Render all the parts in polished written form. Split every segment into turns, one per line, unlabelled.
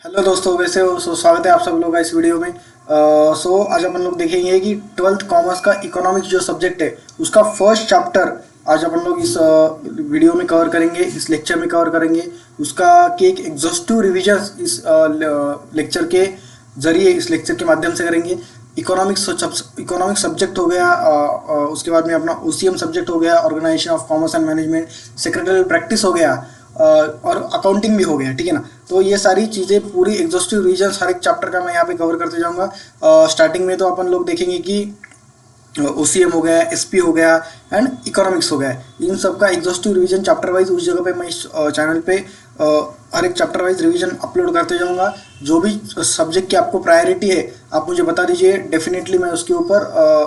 Hello दोस्तों, कैसे हो? स्वागत है आप सब लोग का इस वीडियो में। आज अपन लोग देखेंगे कि ट्वेल्थ कॉमर्स का इकोनॉमिक्स जो सब्जेक्ट है उसका फर्स्ट चैप्टर आज अपन लोग इस वीडियो में कवर करेंगे, इस लेक्चर में कवर करेंगे। उसका कि एक एग्जॉस्टिव रिवीजन इस लेक्चर के जरिए, इस लेक्चर के माध्यम से करेंगे। इकोनॉमिक्स सब्जेक्ट हो गया, उसके बाद में अपना ओसीएम सब्जेक्ट हो गया, organisation of commerce and management, secretarial practice हो गया, और अकाउंटिंग भी हो गया। ठीक है ना? तो ये सारी चीज़ें पूरी एग्जॉस्टिव रीजन हर एक चैप्टर का मैं यहाँ पे कवर करते जाऊँगा। स्टार्टिंग में तो अपन लोग देखेंगे कि ओसीएम हो गया, एसपी हो गया एंड इकोनॉमिक्स हो गया। इन सब का एग्जॉस्टिव रिवीजन चैप्टर वाइज उस जगह पे मैं इस चैनल पे हर एक चैप्टर वाइज रिवीजन अपलोड करते जाऊँगा। जो भी सब्जेक्ट की आपको प्रायोरिटी है आप मुझे बता दीजिए, डेफिनेटली मैं उसके ऊपर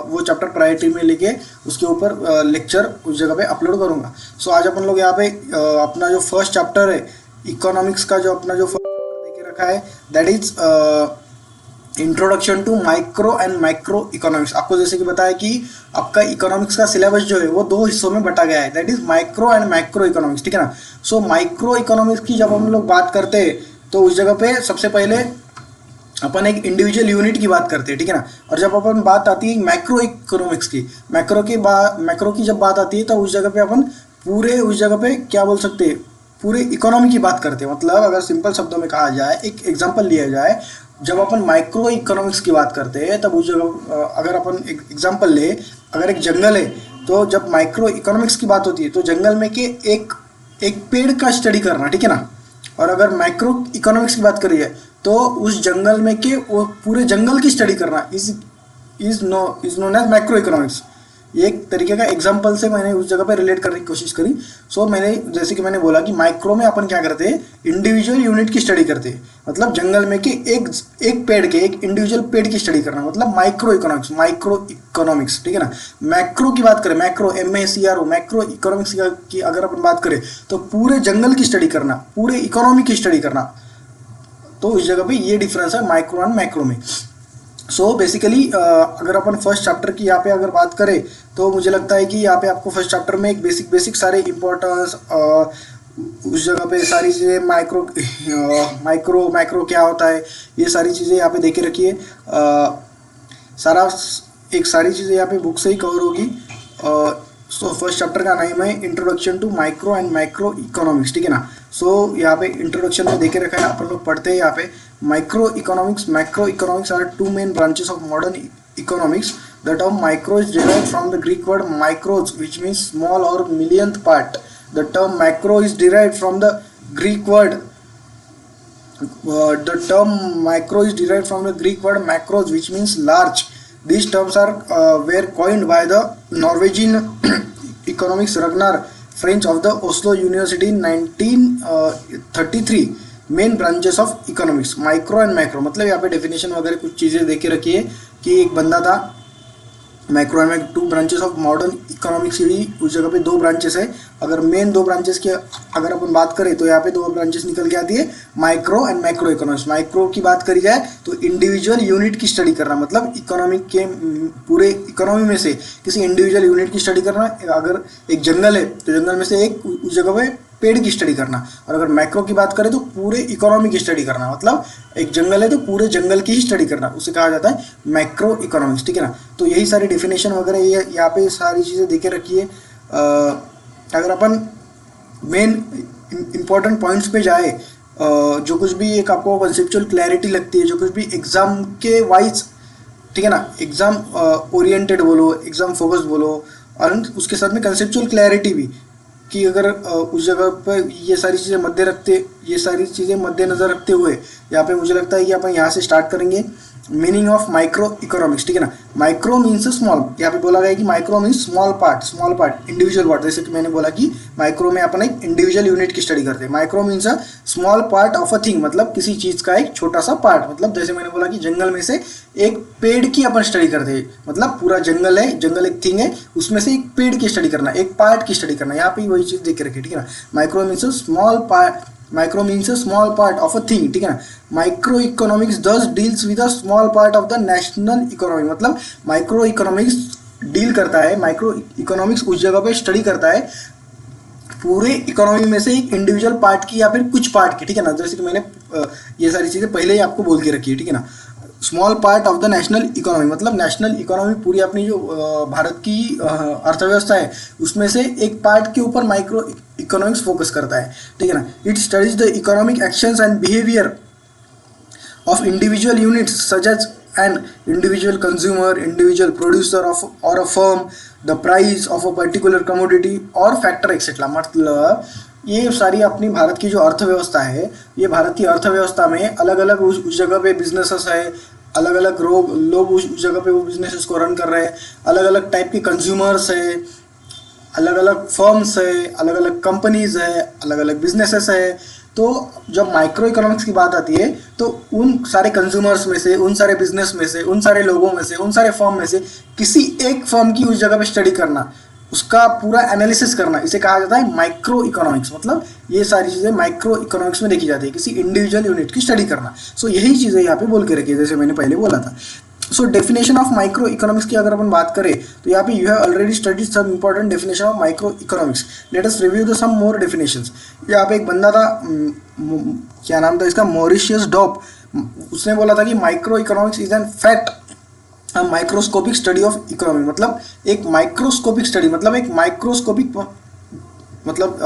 वो चैप्टर प्रायोरिटी में लेके उसके ऊपर लेक्चर उस जगह पे अपलोड करूँगा। आज अपन लोग यहाँ पे अपना जो फर्स्ट चैप्टर है इकोनॉमिक्स का, जो अपना जो फर्स्ट चैप्टर देके रखा है that is introduction to micro and micro economics. आपको जैसे कि बताया कि आपका इकोनॉमिक्स का सिलेबस जो है वो दो हिस्सों में बटा गया है, that is micro and micro economics. ठीक है ना? माइक्रो इकोनॉमिक्स की जब हम लोग बात करते हैं तो उस जगह पे सबसे पहले अपन एक इंडिविजुअल यूनिट की बात करते हैं। ठीक है ना? और जब अपन बात आती है मैक्रो इकोनॉमिक्स की, मैक्रो की जब बात आती है तो उस जगह पे अपन पूरे उस जगह पे क्या बोल सकते हैं, पूरे इकोनॉमी की बात करते हैं। मतलब अगर सिंपल शब्दों में कहा जाए, एक एग्जांपल लिया जाए, जब अपन माइक्रो इकोनॉमिक्स की बात करते हैं तब उस जगह अगर अपन एक एग्जांपल ले, अगर एक जंगल है तो जब माइक्रो इकोनॉमिक्स की बात होती है तो जंगल में के एक पेड़ का स्टडी करना। ठीक है ना? और अगर माइक्रो इकोनॉमिक्स की बात करी जाए तो उस जंगल में के वो पूरे जंगल की स्टडी करना is known as micro economics. ये एक तरीके का एग्जांपल से मैंने उस जगह पे रिलेट करने की कोशिश करी। मैंने जैसे कि मैंने बोला कि माइक्रो में अपन क्या करते हैं, इंडिविजुअल यूनिट की स्टडी करते हैं। मतलब जंगल में के एक पेड़ के, एक इंडिविजुअल पेड़ की स्टडी करना, मतलब माइक्रो इकोनॉमिक्स। ठीक है ना? मैक्रो की बात करें, मैक्रो MACRO मैक्रो इकोनॉमिक्स की अगर अपन बात करें तो पूरे जंगल की स्टडी करना, पूरे इकोनॉमी की स्टडी करना। तो उस जगह पे ये डिफरेंस है माइक्रो एंड मैक्रो में। बेसिकली अगर अपन फर्स्ट चैप्टर की यहाँ पे अगर बात करें तो मुझे लगता है कि यहाँ पे आपको फर्स्ट चैप्टर में एक बेसिक सारे इम्पोर्टेंस, उस जगह पे सारी चीज़ें माइक्रो क्या होता है, ये सारी चीज़ें यहाँ पे देखे रखिए। सारी चीज़ें यहाँ पे बुक से ही कवर होगी। फर्स्ट चैप्टर का नाम है introduction to micro and micro economics. ठीक है ना? यहाँ पे इंट्रोडक्शन में देखे रखा है, अपन लोग पढ़ते हैं यहाँ पे micro economics are two main branches of modern economics. The term micro is derived from the Greek word micros, which means small or millionth part. The term macro is derived from the Greek word macros, which means large. These terms were coined by the Norwegian economist Ragnar French of the Oslo University in 1933. Main branches of economics, micro and macro. मतलब यहाँ पे definition वगैरह कुछ चीज़ें देके रखी है कि एक बंदा था, micro and macro, 2 branches of modern economics की उस जगह पे 2 ब्रांचेस है। अगर मेन 2 ब्रांचेस की अगर अपन बात करें तो यहाँ पे 2 ब्रांचेस निकल के आती है, micro and macro economics. Micro की बात करी जाए तो इंडिविजुअल यूनिट की स्टडी करना, मतलब इकोनॉमिक के पूरे इकोनॉमी में से किसी इंडिविजुअल यूनिट की स्टडी करना। अगर एक जंगल है तो जंगल में से एक उस जगह पे पेड़ की स्टडी करना। और अगर मैक्रो की बात करें तो पूरे इकोनॉमी की स्टडी करना, मतलब एक जंगल है तो पूरे जंगल की ही स्टडी करना, उसे कहा जाता है मैक्रो इकोनॉमिक्स। ठीक है ना? तो यही सारी डेफिनेशन वगैरह ये यहाँ पे सारी चीज़ें देके रखी है। अगर अपन मेन इंपॉर्टेंट पॉइंट्स पे जाए, जो कुछ भी एक आपको कंसेप्चुअल क्लैरिटी लगती है, जो कुछ भी एग्जाम के वाइज, ठीक है ना, एग्जाम ओरिएंटेड बोलो, एग्जाम फोकस्ड बोलो, और उसके साथ में कंसेप्चुअल क्लैरिटी भी, कि अगर उस जगह पर ये सारी चीज़ें मद्देनज़र रखते हुए यहाँ पे मुझे लगता है कि अपन यहाँ से स्टार्ट करेंगे मीनिंग ऑफ माइक्रो इकोनॉमिक्स। ठीक है ना? माइक्रो मीन्स स्मॉल, यहाँ पे बोला गया है कि micro means small part, individual part. जैसे कि मैंने बोला कि माइक्रो में अपन एक इंडिविजुअल यूनिट की स्टडी करते हैं। Micro means a small part of a thing, मतलब किसी चीज़ का एक छोटा सा पार्ट। मतलब जैसे मैंने बोला कि जंगल में से एक पेड़ की अपन स्टडी करते हैं, मतलब पूरा जंगल है, जंगल एक थिंग है, उसमें से एक पेड़ की स्टडी करना, एक पार्ट की स्टडी करना। यहाँ पे वही चीज़ देख के रखिए। ठीक है ना? Micro means a small part of a thing. ठीक है ना? Micro economics thus deals with a small part of the national economy. मतलब माइक्रो इकोनॉमिक्स डील करता है, माइक्रो इकोनॉमिक्स उस जगह पे स्टडी करता है पूरे इकोनॉमी में से एक इंडिविजुअल पार्ट की या फिर कुछ पार्ट की, ठीक है ना, जैसे कि मैंने ये सारी चीज़ें पहले ही आपको बोल के रखी है, ठीक है ना। Small part of the national economy, मतलब नेशनल इकोनॉमी पूरी अपनी जो भारत की अर्थव्यवस्था है उसमें से एक पार्ट के ऊपर माइक्रो इकोनॉमिक्स फोकस करता है, ठीक है ना। It studies the economic actions and behaviour of individual units such as an individual consumer, individual producer of or a firm, the price of a particular commodity or factor etc. मतलब ये सारी अपनी भारत की जो अर्थव्यवस्था है, ये भारत की अर्थव्यवस्था में अलग अलग उस जगह पे बिजनेसेस है, अलग अलग लोग उस जगह पे वो बिजनेसेस को रन कर रहे हैं, अलग अलग टाइप के कंज्यूमर्स है, अलग अलग फर्म्स है, अलग अलग कंपनीज है, अलग अलग बिजनेसेस है। तो जब माइक्रो इकोनॉमिक्स की बात आती है तो उन सारे कंज्यूमर्स में से, उन सारे बिजनेस में से, उन सारे लोगों में से, उन सारे फर्म में से किसी एक फर्म की उस जगह पे स्टडी करना, उसका पूरा एनालिसिस करना, इसे कहा जाता है माइक्रो इकोनॉमिक्स। मतलब ये सारी चीज़ें माइक्रो इकोनॉमिक्स में देखी जाती है, किसी इंडिविजुअल यूनिट की स्टडी करना। सो यही चीज़ें यहाँ पे बोल के रखी है, जैसे मैंने पहले बोला था। So definition of micro economics की अगर अपन बात करें तो यहाँ पे you have already studied some important definition of micro economics, let us review the some more definitions. यहाँ पे एक बंदा था, क्या नाम था इसका, मॉरिशियस डॉप, उसने बोला था कि micro economics is an fact microscopic study of economy. मतलब एक माइक्रोस्कोपिक स्टडी, मतलब एक माइक्रोस्कोपिक, मतलब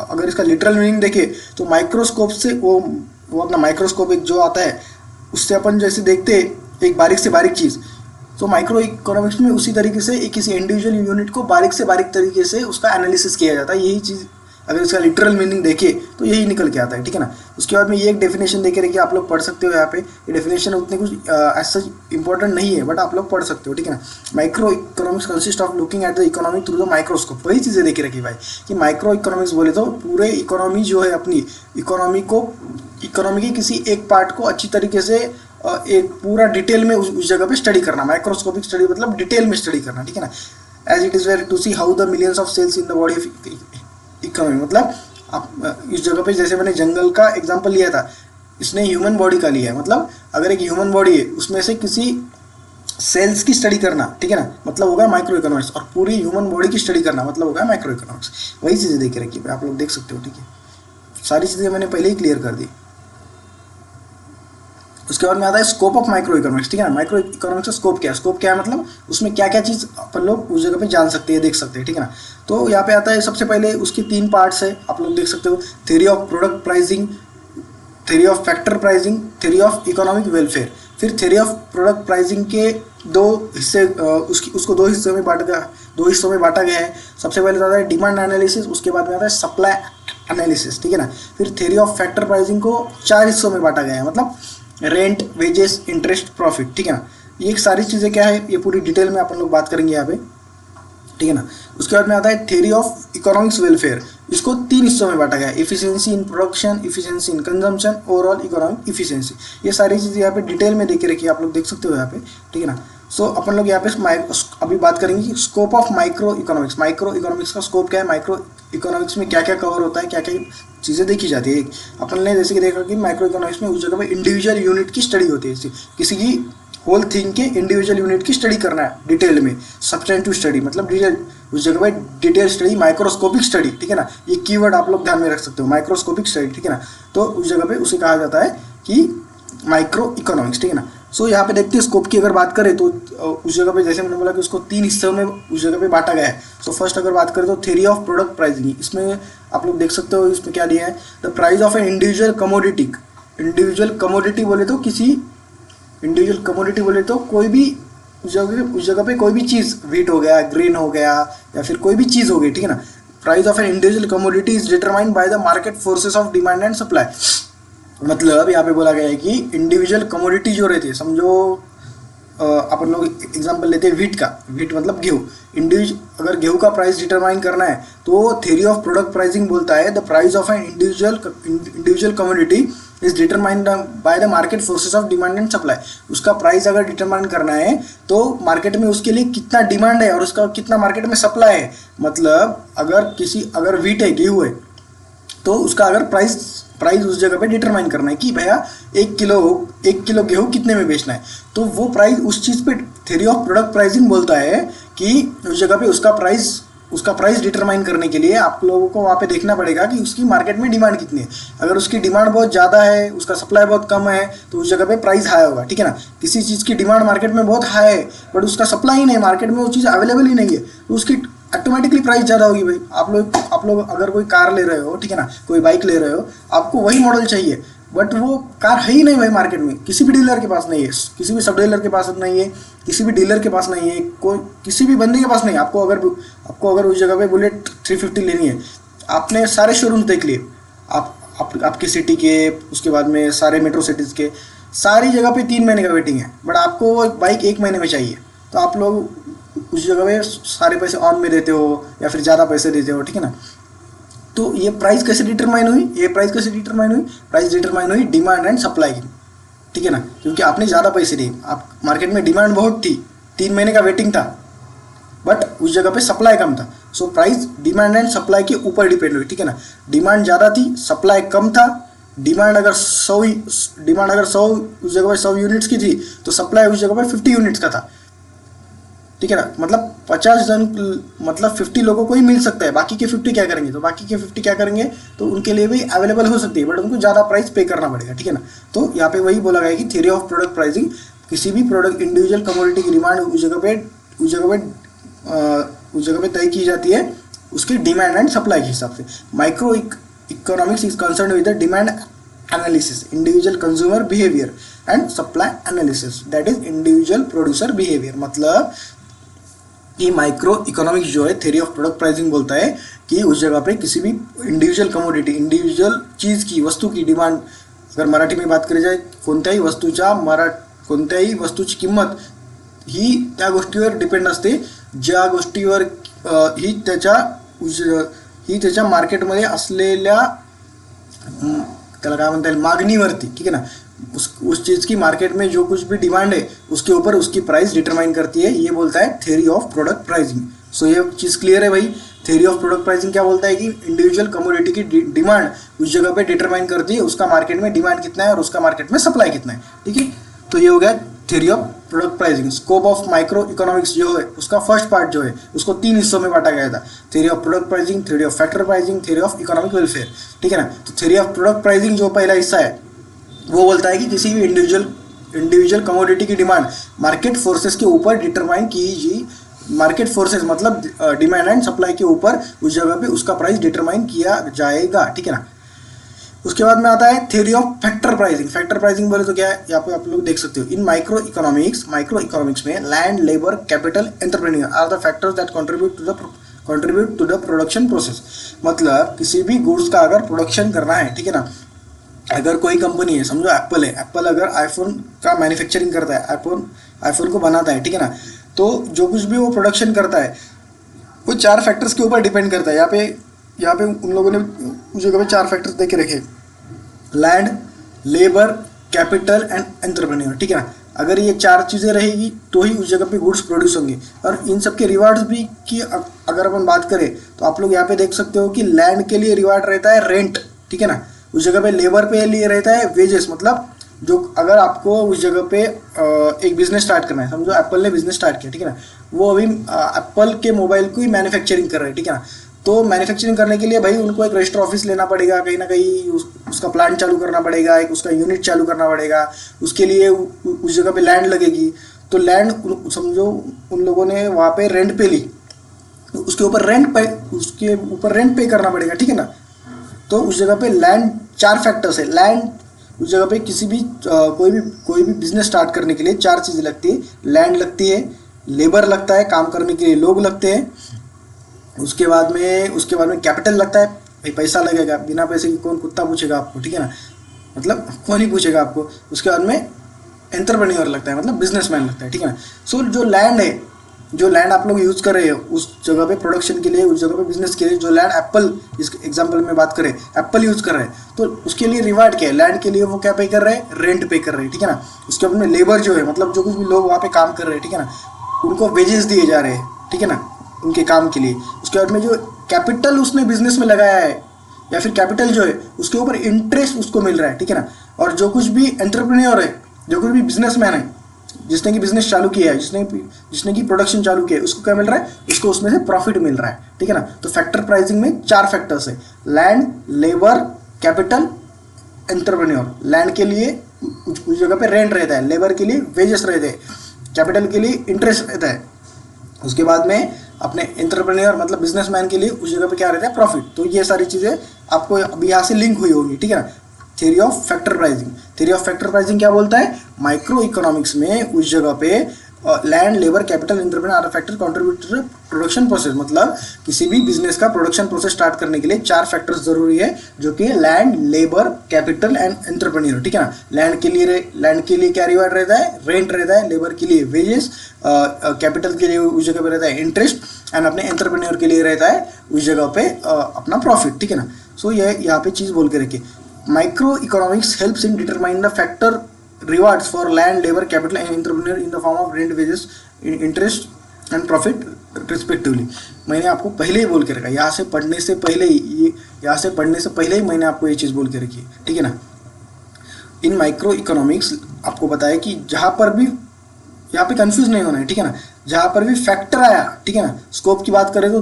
अगर इसका लिटरल मीनिंग देखें तो माइक्रोस्कोप से वो अपना माइक्रोस्कोपिक जो आता है उससे अपन जैसे देखते एक बारीक से बारीक चीज़, तो माइक्रो इकोनॉमिक्स में उसी तरीके से एक किसी इंडिविजुअल यूनिट को बारीक से बारीक तरीके से उसका एनालिसिस किया जाता है। यही चीज़ अगर इसका लिटरल मीनिंग देखे तो यही निकल के आता है, ठीक है ना। उसके बाद में ये एक डेफिनेशन देखे रखिए, आप लोग पढ़ सकते हो। यहाँ पे ये डेफिनेशन उतनी कुछ एज सच इंपॉर्टेंट नहीं है, बट आप लोग पढ़ सकते हो, ठीक है ना। Micro economics consist of looking at the economy through the microscope. वही चीज़ें देखे रखी भाई कि माइक्रो इकोनॉमिक्स बोले तो पूरे इकोनॉमी जो है अपनी इकोनॉमी के किसी एक पार्ट को अच्छी तरीके से एक पूरा डिटेल में उस जगह पे स्टडी करना। माइक्रोस्कोपिक स्टडी मतलब डिटेल में स्टडी करना, ठीक है ना। As it is where to see how the millions of cells in the body of economy. मतलब आप इस जगह पे जैसे मैंने जंगल का एग्जांपल लिया था, इसने ह्यूमन बॉडी का लिया है। मतलब अगर एक ह्यूमन बॉडी है उसमें से किसी सेल्स की स्टडी करना, ठीक है ना, मतलब होगा माइक्रो इकोनॉमिक्स। और पूरी ह्यूमन बॉडी की स्टडी करना मतलब होगा माइक्रो इकोनॉमिक्स। वही चीज़ें देख के रखिए, आप लोग देख सकते हो, ठीक है। सारी चीज़ें मैंने पहले ही क्लियर कर दी। उसके बाद में आता है स्कोप ऑफ माइक्रो इकोनॉमिक्स, ठीक है ना। माइक्रो इकोनॉमिक्स का स्कोप क्या है, स्कोप क्या है मतलब उसमें क्या क्या चीज़ अपन लोग उस जगह पे जान सकते हैं, देख सकते हैं, ठीक है ना। तो यहाँ पे आता है सबसे पहले उसके 3 पार्ट्स है, आप लोग देख सकते हो। Theory of product pricing, theory of factor pricing, theory of economic welfare. फिर थ्योरी ऑफ प्रोडक्ट प्राइसिंग के 2 हिस्से, उसको 2 हिस्सों में बांटा गया है। सबसे पहले आता है डिमांड एनालिसिस, उसके बाद में आता है सप्लाई एनालिसिस, ठीक है ना। फिर थ्योरी ऑफ फैक्टर प्राइसिंग को 4 हिस्सों में बांटा गया है, मतलब रेंट, वेजेस, इंटरेस्ट, प्रॉफिट, ठीक है ना। ये सारी चीज़ें क्या है, ये पूरी डिटेल में अपन लोग बात करेंगे यहाँ पे, ठीक है ना। उसके बाद में आता है थ्योरी ऑफ इकोनॉमिक्स वेलफेयर। इसको 3 हिस्सों में बांटा गया है, efficiency in production, efficiency in consumption, overall economic efficiency. ये सारी चीज़ें यहाँ पे डिटेल में देख रखी है, आप लोग देख सकते हो यहाँ पे, ठीक है ना। सो अपन लोग यहाँ पे अभी बात करेंगे कि scope of micro economics. Micro economics का स्कोप क्या है, माइक्रो इकोनॉमिक्स में क्या क्या कवर होता है, क्या क्या चीज़ें देखी जाती है। अपन ने जैसे कि देखा कि माइक्रो इकोनॉमिक्स में उस जगह पे इंडिविजुअल यूनिट की स्टडी होती है, किसी की होल थिंग के इंडिविजुअल यूनिट की स्टडी करना है डिटेल में। सब्सटेंटिव स्टडी मतलब डिटेल, उस जगह पे डिटेल स्टडी, माइक्रोस्कोपिक स्टडी, ठीक है ना। ये कीवर्ड आप लोग ध्यान में रख सकते हो, माइक्रोस्कोपिक स्टडी, ठीक है ना। तो उस जगह पे उसे कहा जाता है कि माइक्रो इकोनॉमिक्स, ठीक है ना। सो यहाँ पे देखते हैं स्कोप की अगर बात करें तो उस जगह पे जैसे मैंने बोला कि उसको 3 हिस्सों में उस जगह पे बांटा गया है। सो फर्स्ट अगर बात करें तो थ्योरी ऑफ प्रोडक्ट प्राइसिंग, इसमें आप लोग देख सकते हो इसमें क्या दिया है, the price of an individual commodity. Individual commodity बोले तो कोई भी उस जगह पे कोई भी चीज़, व्हीट हो गया, ग्रेन हो गया, या फिर कोई भी चीज़ हो गई, ठीक है ना। Price of an individual commodity is determined by the market forces of demand and supply. मतलब यहाँ पे बोला गया है कि इंडिविजुअल कमोडिटी जो रहती है, समझो अपन लोग एग्जांपल लेते हैं व्हीट का, व्हीट मतलब गेहूँ। अगर गेहूँ का प्राइस डिटरमाइन करना है तो थ्योरी ऑफ प्रोडक्ट प्राइसिंग बोलता है the price of an individual commodity is determined by the market forces of demand and supply. उसका प्राइस अगर डिटरमाइन करना है तो मार्केट में उसके लिए कितना डिमांड है और उसका कितना मार्केट में सप्लाई है। मतलब अगर व्हीट है, गेहूँ है, तो उसका अगर प्राइस उस जगह पे डिटरमाइन करना है कि भैया 1 किलो गेहूँ कितने में बेचना है, तो वो प्राइस उस चीज़ पे थ्योरी ऑफ प्रोडक्ट प्राइसिंग बोलता है कि उस जगह पे उसका प्राइस उसका प्राइस डिटरमाइन करने के लिए आप लोगों को वहाँ पे देखना पड़ेगा कि उसकी मार्केट में डिमांड कितनी है। अगर उसकी डिमांड बहुत ज़्यादा है, उसका सप्लाई बहुत कम है, तो उस जगह पे प्राइस हाई होगा, ठीक है ना। किसी चीज़ की डिमांड मार्केट में बहुत हाई है बट उसका सप्लाई ही नहीं, मार्केट में वो चीज़ अवेलेबल ही नहीं है, तो उसकी ऑटोमेटिकली प्राइस ज़्यादा होगी भाई। आप लोग अगर कोई कार ले रहे हो, ठीक है ना, कोई बाइक ले रहे हो, आपको वही मॉडल चाहिए बट वो कार है ही नहीं भाई मार्केट में, किसी भी डीलर के पास नहीं है, किसी भी सब डीलर के पास नहीं है, किसी भी डीलर के पास नहीं है, कोई किसी भी बंदे के पास नहीं है। आपको अगर उस जगह पे बुलेट 350 लेनी है, आपने सारे शोरूम्स देख लिए, आपकी सिटी के, उसके बाद में सारे मेट्रो सिटीज़ के, सारी जगह पे 3 महीने का वेटिंग है बट आपको वो बाइक 1 महीने में चाहिए, तो आप लोग उस जगह पे सारे पैसे ऑन में देते हो या फिर ज़्यादा पैसे देते हो, ठीक है ना। तो ये प्राइस कैसे डिटरमाइन हुई, प्राइस डिटरमाइन हुई डिमांड एंड सप्लाई की, ठीक है ना, क्योंकि आपने ज़्यादा पैसे दिए, आप मार्केट में डिमांड बहुत थी, 3 महीने का वेटिंग था बट उस जगह पे सप्लाई कम था। So price demand and supply के ऊपर डिपेंड हुई, ठीक है ना। डिमांड ज़्यादा थी, सप्लाई कम था। डिमांड अगर 100 उस जगह पे 100 यूनिट्स की थी, तो सप्लाई उस जगह पे 50 यूनिट्स का था, ठीक है ना। मतलब 50 लोगों को ही मिल सकता है, बाकी के 50 क्या करेंगे, तो बाकी के 50 क्या करेंगे, तो उनके लिए भी अवेलेबल हो सकती है बट उनको ज़्यादा प्राइस पे करना पड़ेगा, ठीक है ना। तो यहाँ पे वही बोला गया कि थ्योरी ऑफ प्रोडक्ट प्राइसिंग, किसी भी प्रोडक्ट इंडिविजुअल कमोडिटी की डिमांड उस जगह पे तय की जाती है उसकी डिमांड एंड सप्लाई के हिसाब से। Micro economics is concern with the demand analysis, individual consumer behaviour and supply analysis, that is individual producer behaviour. मतलब कि माइक्रो इकोनॉमिक्स जो है थ्योरी ऑफ प्रोडक्ट प्राइसिंग बोलता है कि उस जगह पे किसी भी इंडिविजुअल कमोडिटी, इंडिविजुअल चीज़ की, वस्तू की डिमांड, अगर मराठी में बात करी जाए, कोणत्याही वस्तूची किंमत ही त्या गोष्टीवर डिपेंड असते, ज्या गोष्टीवर ही त्याच्या मार्केटमध्ये असलेल्या, त्याला काय म्हणता येईल, मागणीवरती, ठीक है ना। उस चीज़ की मार्केट में जो कुछ भी डिमांड है उसके ऊपर उसकी प्राइस डिटरमाइन करती है, ये बोलता है थ्योरी ऑफ प्रोडक्ट प्राइसिंग। सो ये चीज़ क्लियर है भाई। थ्योरी ऑफ प्रोडक्ट प्राइसिंग क्या बोलता है कि इंडिविजुअल कमोडिटी की डिमांड उस जगह पे डिटरमाइन करती है उसका मार्केट में डिमांड कितना है और उसका मार्केट में सप्लाई कितना है, ठीक है। तो ये हो गया theory of product pricing. Scope of micro economics जो है उसका फर्स्ट पार्ट जो है उसको 3 हिस्सों में बांटा गया था, theory of product pricing, theory of factor pricing, theory of economic welfare, ठीक है ना। तो थ्योरी ऑफ प्रोडक्ट प्राइसिंग जो पहला हिस्सा है वो बोलता है कि किसी भी इंडिविजुअल कमोडिटी की डिमांड मार्केट फोर्सेस के ऊपर डिटरमाइन की, मार्केट फोर्सेस मतलब डिमांड एंड सप्लाई के ऊपर उस जगह पे उसका प्राइस डिटरमाइन किया जाएगा, ठीक है ना। उसके बाद में आता है theory of factor pricing. Factor pricing बोले तो क्या है, यहाँ पे आप लोग देख सकते हो, इन माइक्रो इकोनॉमिक्स में land, labour, capital, entrepreneur are the factors that contribute to the production process. मतलब किसी भी गुड्स का अगर प्रोडक्शन करना है, ठीक है ना, अगर कोई कंपनी है, समझो एप्पल है, एप्पल अगर आईफोन का मैन्युफैक्चरिंग करता है, आईफोन को बनाता है, ठीक है ना, तो जो कुछ भी वो प्रोडक्शन करता है वो 4 फैक्टर्स के ऊपर डिपेंड करता है। यहाँ पे उन लोगों ने उस जगह पे 4 फैक्टर्स देके रखे, land, labour, capital and entrepreneur, ठीक है ना। अगर ये 4 चीज़ें रहेगी तो ही उस जगह पे गुड्स प्रोड्यूस होंगे। और इन सब के रिवार्ड्स भी की अगर अपन बात करें तो आप लोग यहाँ पे देख सकते हो कि लैंड के लिए रिवार्ड रहता है रेंट, ठीक है ना। उस जगह पे लेबर पे लिए रहता है वेजेस, मतलब जो अगर आपको उस जगह पे एक बिजनेस स्टार्ट करना है, समझो एप्पल ने बिजनेस स्टार्ट किया, ठीक है ना, वो अभी एप्पल के मोबाइल को ही मैन्युफैक्चरिंग कर रहे हैं, ठीक है ना। तो मैन्युफैक्चरिंग करने के लिए भाई उनको एक रजिस्टर ऑफिस लेना पड़ेगा, कहीं ना कहीं उसका प्लांट चालू करना पड़ेगा, एक उसका यूनिट चालू करना पड़ेगा, उसके लिए उस जगह पे लैंड लगेगी। तो लैंड समझो उन लोगों ने वहाँ पे रेंट पे ली, उसके ऊपर रेंट पे करना पड़ेगा, ठीक है ना। तो उस जगह पे लैंड, 4 फैक्टर्स है। लैंड उस जगह पे किसी भी कोई भी बिजनेस स्टार्ट करने के लिए 4 चीज़ें लगती है, लैंड लगती है, लेबर लगता है, काम करने के लिए लोग लगते हैं, उसके बाद में कैपिटल लगता है, भाई पैसा लगेगा, बिना पैसे की कौन कुत्ता पूछेगा आपको, ठीक है ना, मतलब कौन ही पूछेगा आपको। उसके बाद में एंटरप्रेन्योर लगता है, मतलब बिजनेसमैन लगता है, ठीक है ना। सो जो लैंड आप लोग यूज़ कर रहे हो उस जगह पे प्रोडक्शन के लिए, उस जगह पे बिजनेस के लिए, जो लैंड एप्पल, इस एग्जांपल में बात करें एप्पल यूज़ कर रहे हैं, तो उसके लिए रिवार्ड क्या है, लैंड के लिए वो क्या पे कर रहे हैं, रेंट पे कर रहे हैं, ठीक है ना। उसके बाद में लेबर जो है, मतलब जो कुछ भी लोग वहाँ पे काम कर रहे हैं, ठीक है ना, उनको वेजेस दिए जा रहे हैं, ठीक है ना, उनके काम के लिए। उसके बाद में जो कैपिटल उसने बिजनेस में लगाया है या फिर कैपिटल जो है उसके ऊपर इंटरेस्ट उसको मिल रहा है, ठीक है ना। और जो कुछ भी एंटरप्रेन्योर है, जो कुछ भी बिजनेसमैन है, जिसने की बिजनेस चालू किया है, जिसने की प्रोडक्शन चालू किया है, उसको क्या मिल रहा है, उसको उसमें से प्रॉफिट मिल रहा है, ठीक है ना। तो फैक्टर प्राइसिंग में 4 फैक्टर्स है, land, labour, capital, entrepreneur. Land के लिए उस जगह पे रेंट रहता है, लेबर के लिए वेजेस रहते हैं, कैपिटल के लिए इंटरेस्ट रहता है, उसके बाद में अपने एंटरप्रेन्योर मतलब बिजनेसमैन के लिए उस जगह पे क्या रहता है, प्रॉफिट। तो ये सारी चीज़ें आपको अभी यहाँ से लिंक हुई होगी, ठीक है ना। Theory of factor pricing, theory of factor pricing क्या बोलता है, माइक्रो इकोनॉमिक्स में उस जगह पे land, labour, capital, entrepreneur are factor contribute to production process. मतलब किसी भी बिजनेस का प्रोडक्शन प्रोसेस स्टार्ट करने के लिए 4 फैक्टर्स जरूरी है, जो कि land, labour, capital and entrepreneur, ठीक है ना। लैंड के लिए क्या रिवार्ड रहता है, रेंट रहता है, लेबर के लिए वेजेस, कैपिटल के लिए उस जगह पे रहता है इंटरेस्ट, एंड अपने एंटरप्रेन्योर के लिए रहता है उस जगह पे अपना प्रॉफिट, ठीक है ना। सो ये यहाँ पे चीज़ बोल के रखिए, micro economics helps in determine the factor rewards for land, labor, capital and entrepreneur in the form of rent, wages, interest and profit respectively। मैंने आपको पहले ही बोल के रखा, यहाँ से पढ़ने से पहले ही मैंने आपको ये चीज़ बोल के रखी है, ठीक है ना। इन माइक्रो इकोनॉमिक्स आपको बताया कि जहाँ पर भी यहाँ पे कंफ्यूज नहीं होना है, ठीक है ना। जहाँ पर भी फैक्टर आया, ठीक है ना, स्कोप की बात करें तो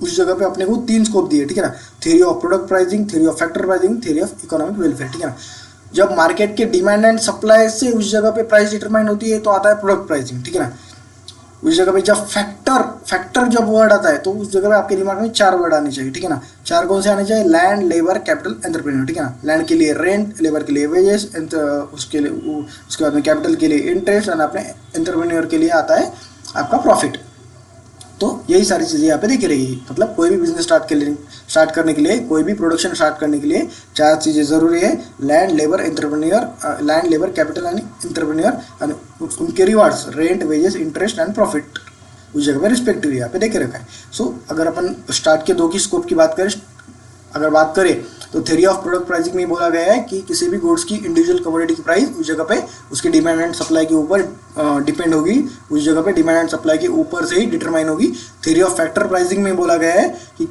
उस जगह पे अपने को 3 स्कोप दिए, ठीक है ना। Theory of product pricing, theory of factor pricing, theory of economic welfare, ठीक है ना। जब मार्केट के डिमांड एंड सप्लाई से उस जगह पे प्राइस डिटरमाइन होती है तो आता है प्रोडक्ट प्राइसिंग, ठीक है ना। उस जगह पे जब फैक्टर जब वर्ड आता है तो उस जगह पे आपके दिमाग में 4 वर्ड आने चाहिए, ठीक है ना। 4 कौन से आने चाहिए, लैंड, लेबर, कैपिटल, एंटरप्रेन्योर, ठीक है ना। लैंड के लिए रेंट, लेबर के लिए वेजेस, उसके बाद में कैपिटल के लिए इंटरेस्ट, और अपने एंटरप्रेन्योर के लिए आता है आपका प्रॉफिट। तो यही सारी चीज़ें यहाँ पे देखी रहेगी। मतलब कोई भी बिजनेस स्टार्ट करने के लिए, कोई भी प्रोडक्शन स्टार्ट करने के लिए 4 चीज़ें ज़रूरी है, land, labour, entrepreneur, land, labour, capital and entrepreneur, and उनके rewards, rent, wages, interest and profit उस जगह पे रिस्पेक्टिवली यहाँ पे देखे रखा है। सो अगर अपन स्टार्ट के 2 की स्कोप की बात करें तो थ्योरी ऑफ प्रोडक्ट प्राइसिंग में बोला गया है कि किसी भी गुड्स की इंडिविजुअल कमोडिटी की प्राइस उस जगह पे उसकी डिमांड एंड सप्लाई के ऊपर डिपेंड होगी, उस जगह पे डिमांड एंड सप्लाई के ऊपर से ही डिटरमाइन होगी। थ्योरी ऑफ फैक्टर प्राइसिंग में बोला गया है कि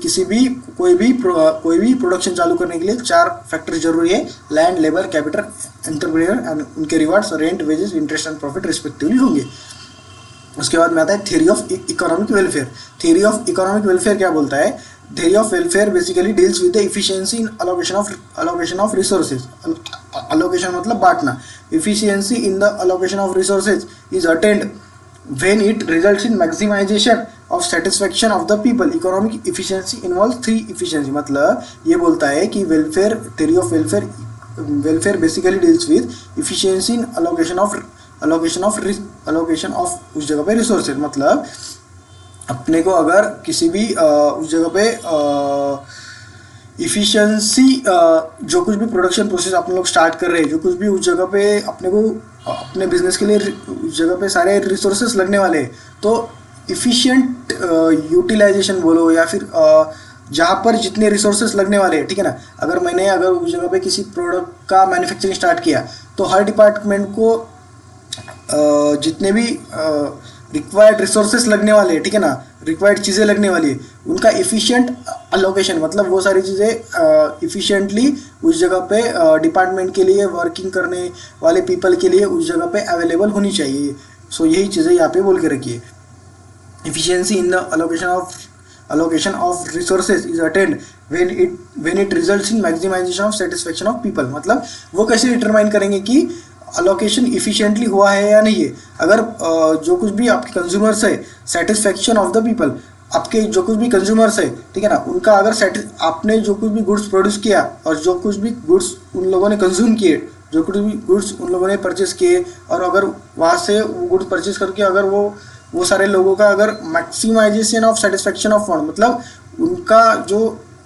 कोई भी प्रोडक्शन चालू करने के लिए 4 फैक्टर जरूरी है, land, labour, capital, entrepreneur and उनके rewards, rent, wages, interest and profit respectively होंगे। उसके बाद में आता है theory of economic welfare. Theory of economic welfare क्या बोलता है, theory of welfare basically deals with the efficiency in allocation of resources। allocation मतलब बांटना। efficiency in the allocation of resources is attained when it results in maximization of satisfaction of the people। economic efficiency involves 3 efficiency। मतलब ये बोलता है कि welfare, theory of welfare basically deals with efficiency in allocation of उस जगह पे resources। मतलब अपने को अगर किसी भी उस जगह पे इफ़िशियंसी, जो कुछ भी प्रोडक्शन प्रोसेस अपन लोग स्टार्ट कर रहे हैं, जो कुछ भी उस जगह पे अपने को अपने बिजनेस के लिए उस जगह पे सारे रिसोर्सेस लगने वाले हैं, तो इफ़िशियंट यूटिलाइजेशन बोलो या फिर जहाँ पर जितने रिसोर्सेस लगने वाले हैं, ठीक है ना। अगर उस जगह पे किसी प्रोडक्ट का मैन्युफैक्चरिंग स्टार्ट किया तो हर डिपार्टमेंट को जितने भी रिक्वायर्ड रिसोर्सेस लगने वाले हैं, ठीक है ना, रिक्वायर्ड चीज़ें लगने वाली है, उनका इफ़िशियंट अलोकेशन, मतलब वो सारी चीज़ें इफ़िशियंटली उस जगह पे डिपार्टमेंट के लिए, वर्किंग करने वाले पीपल के लिए उस जगह पे अवेलेबल होनी चाहिए। सो यही चीज़ें यहाँ पे बोल के रखिए। Efficiency in the allocation of resources is attained when it results in maximization of satisfaction of people। मतलब वो कैसे डिटरमाइन करेंगे कि अलोकेशन इफिशिएंटली हुआ है या नहीं है। अगर जो कुछ भी आपके कंज्यूमर्स है, सेटिस्फैक्शन ऑफ द पीपल, आपके जो कुछ भी कंज्यूमर्स है, ठीक है ना, उनका अगर आपने जो कुछ भी गुड्स प्रोड्यूस किया और जो कुछ भी गुड्स उन लोगों ने कंज्यूम किए, जो कुछ भी गुड्स उन लोगों ने परचेस किए, और अगर वहाँ से वो गुड्स परचेस करके अगर वो सारे लोगों का अगर maximisation of satisfaction of fund, मतलब उनका जो